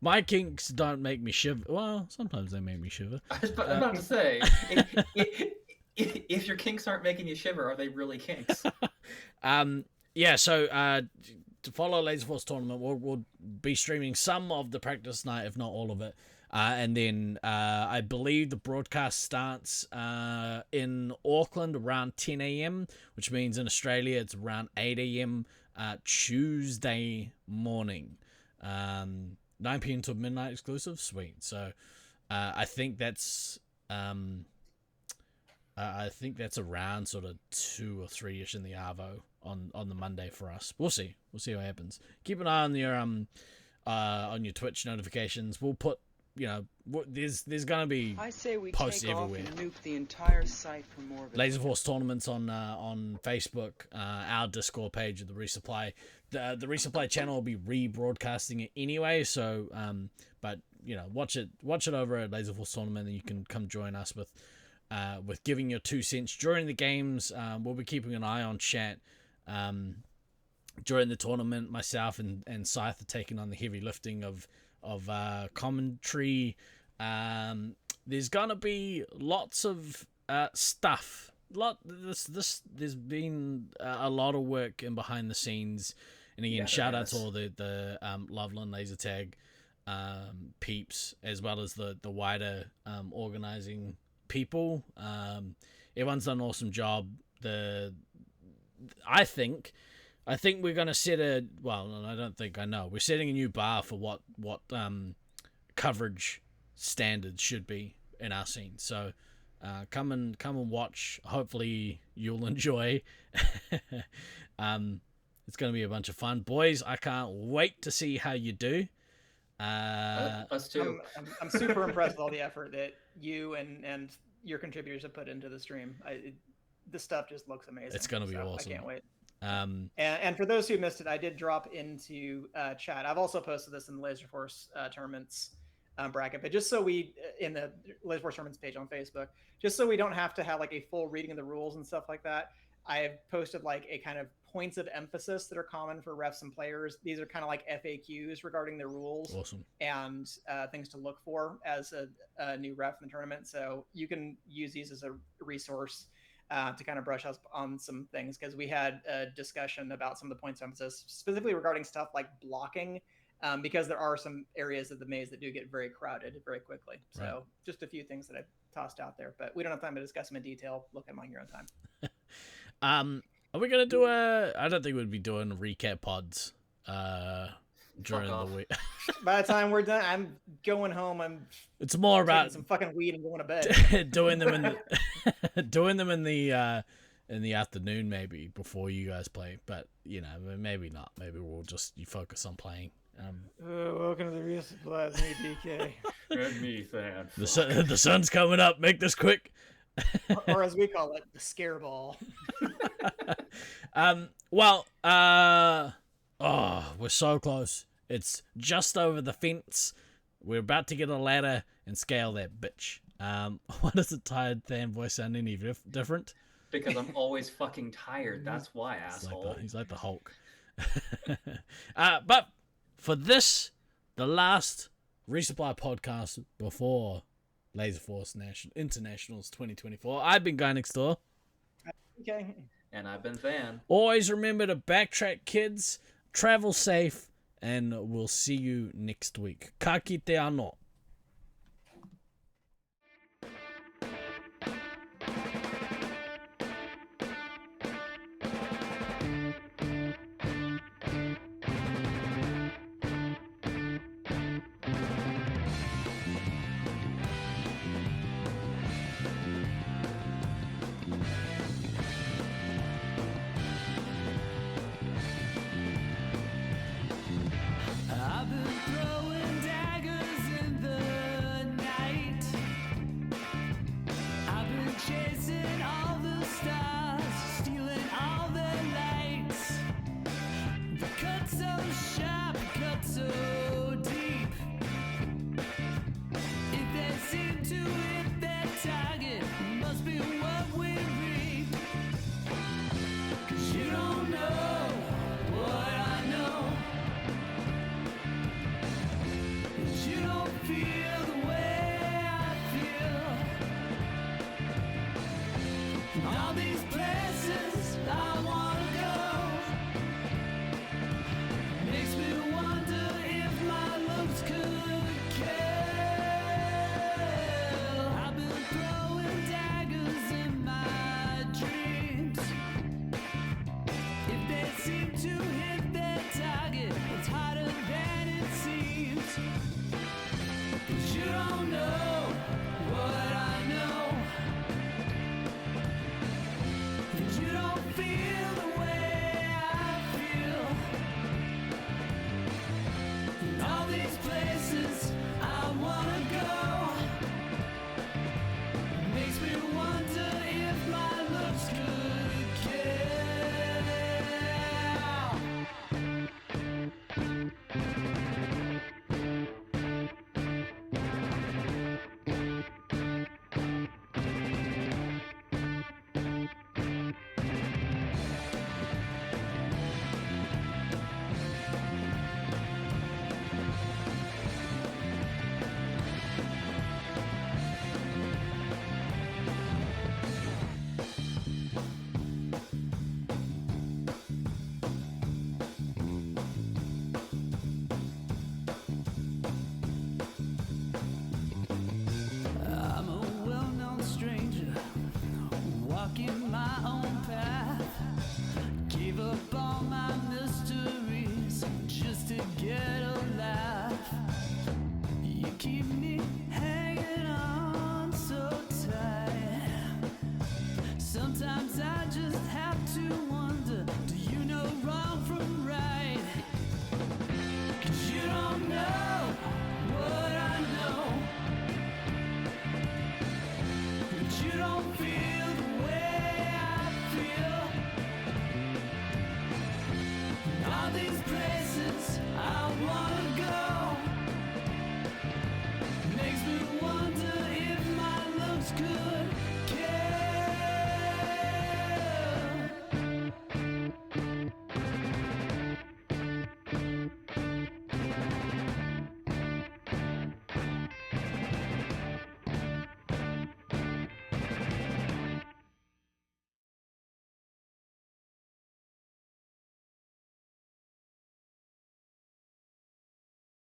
S4: My kinks don't make me shiver. Well, sometimes they make me shiver.
S6: I was about to say, if your kinks aren't making you shiver, are they really kinks?
S4: Yeah, so to follow Laserforce Tournament, we'll be streaming some of the practice night, if not all of it. And then I believe the broadcast starts in Auckland around 10 a.m., which means in Australia it's around 8 a.m. Tuesday morning. 9 p.m. to midnight exclusive. Sweet. So I think that's around sort of 2 or 3ish in the Arvo on the Monday for us. We'll see what happens. Keep an eye on your Twitch notifications. We'll put, there's gonna be
S7: I say we
S4: posts
S7: take
S4: everywhere.
S7: off and nuke the entire site for more of it.
S4: Laserforce tournaments on Facebook, our Discord page of the Resupply. The Resupply channel will be rebroadcasting it anyway. So, but watch it over at Laserforce Tournament, and you can come join us with giving your 2 cents during the games. We'll be keeping an eye on chat during the tournament. Myself and Scythe are taking on the heavy lifting of commentary. There's gonna be lots of stuff. There's been a lot of work in behind the scenes, and again, shout out to all the Loveland Laser Tag peeps, as well as the wider organizing people. Everyone's done an awesome job. I think we're gonna set I don't think, I know we're setting a new bar for what coverage standards should be in our scene. So come and watch. Hopefully you'll enjoy. It's gonna be a bunch of fun, boys. I can't wait to see how you do.
S6: Us too.
S5: I'm super impressed with all the effort that you and your contributors have put into the stream. This stuff just looks amazing.
S4: It's gonna be awesome.
S5: I can't wait. And for those who missed it, I did drop into chat. I've also posted this in the Laserforce tournaments bracket, but just so we in the Laserforce tournaments page on Facebook, just so we don't have to have like a full reading of the rules and stuff like that, I have posted like a kind of points of emphasis that are common for refs and players. These are kind of like FAQs regarding the rules.
S4: Awesome.
S5: And things to look for as a new ref in the tournament. So you can use these as a resource to kind of brush us on some things, because we had a discussion about some of the points of emphasis specifically regarding stuff like blocking, because there are some areas of the maze that do get very crowded very quickly. So
S4: right.
S5: Just a few things that I've tossed out there, but we don't have time to discuss them in detail. Look at them on your own time.
S4: Are we gonna do I don't think we'd be doing recap pods during the week.
S5: By the time we're done, I'm going home.
S4: It's more about
S5: some fucking weed and going to bed.
S4: doing them in the afternoon, maybe before you guys play. But maybe not. Maybe we'll just focus on playing.
S5: Welcome to the Resupply, me DK.
S6: And me, Than.
S4: The sun's coming up. Make this quick.
S5: or as we call it, the scare ball.
S4: We're so close. It's just over the fence. We're about to get a ladder and scale that bitch. Why does a tired Than voice sound any different?
S6: Because I'm always fucking tired. That's why, asshole.
S4: He's like the Hulk. But for this, the last Resupply podcast before Laserforce Internationals 2024, I've been Guy Next Door.
S5: Okay.
S6: And I've been Than.
S4: Always remember to backtrack, kids. Travel safe, and we'll see you next week. Ka kite anō.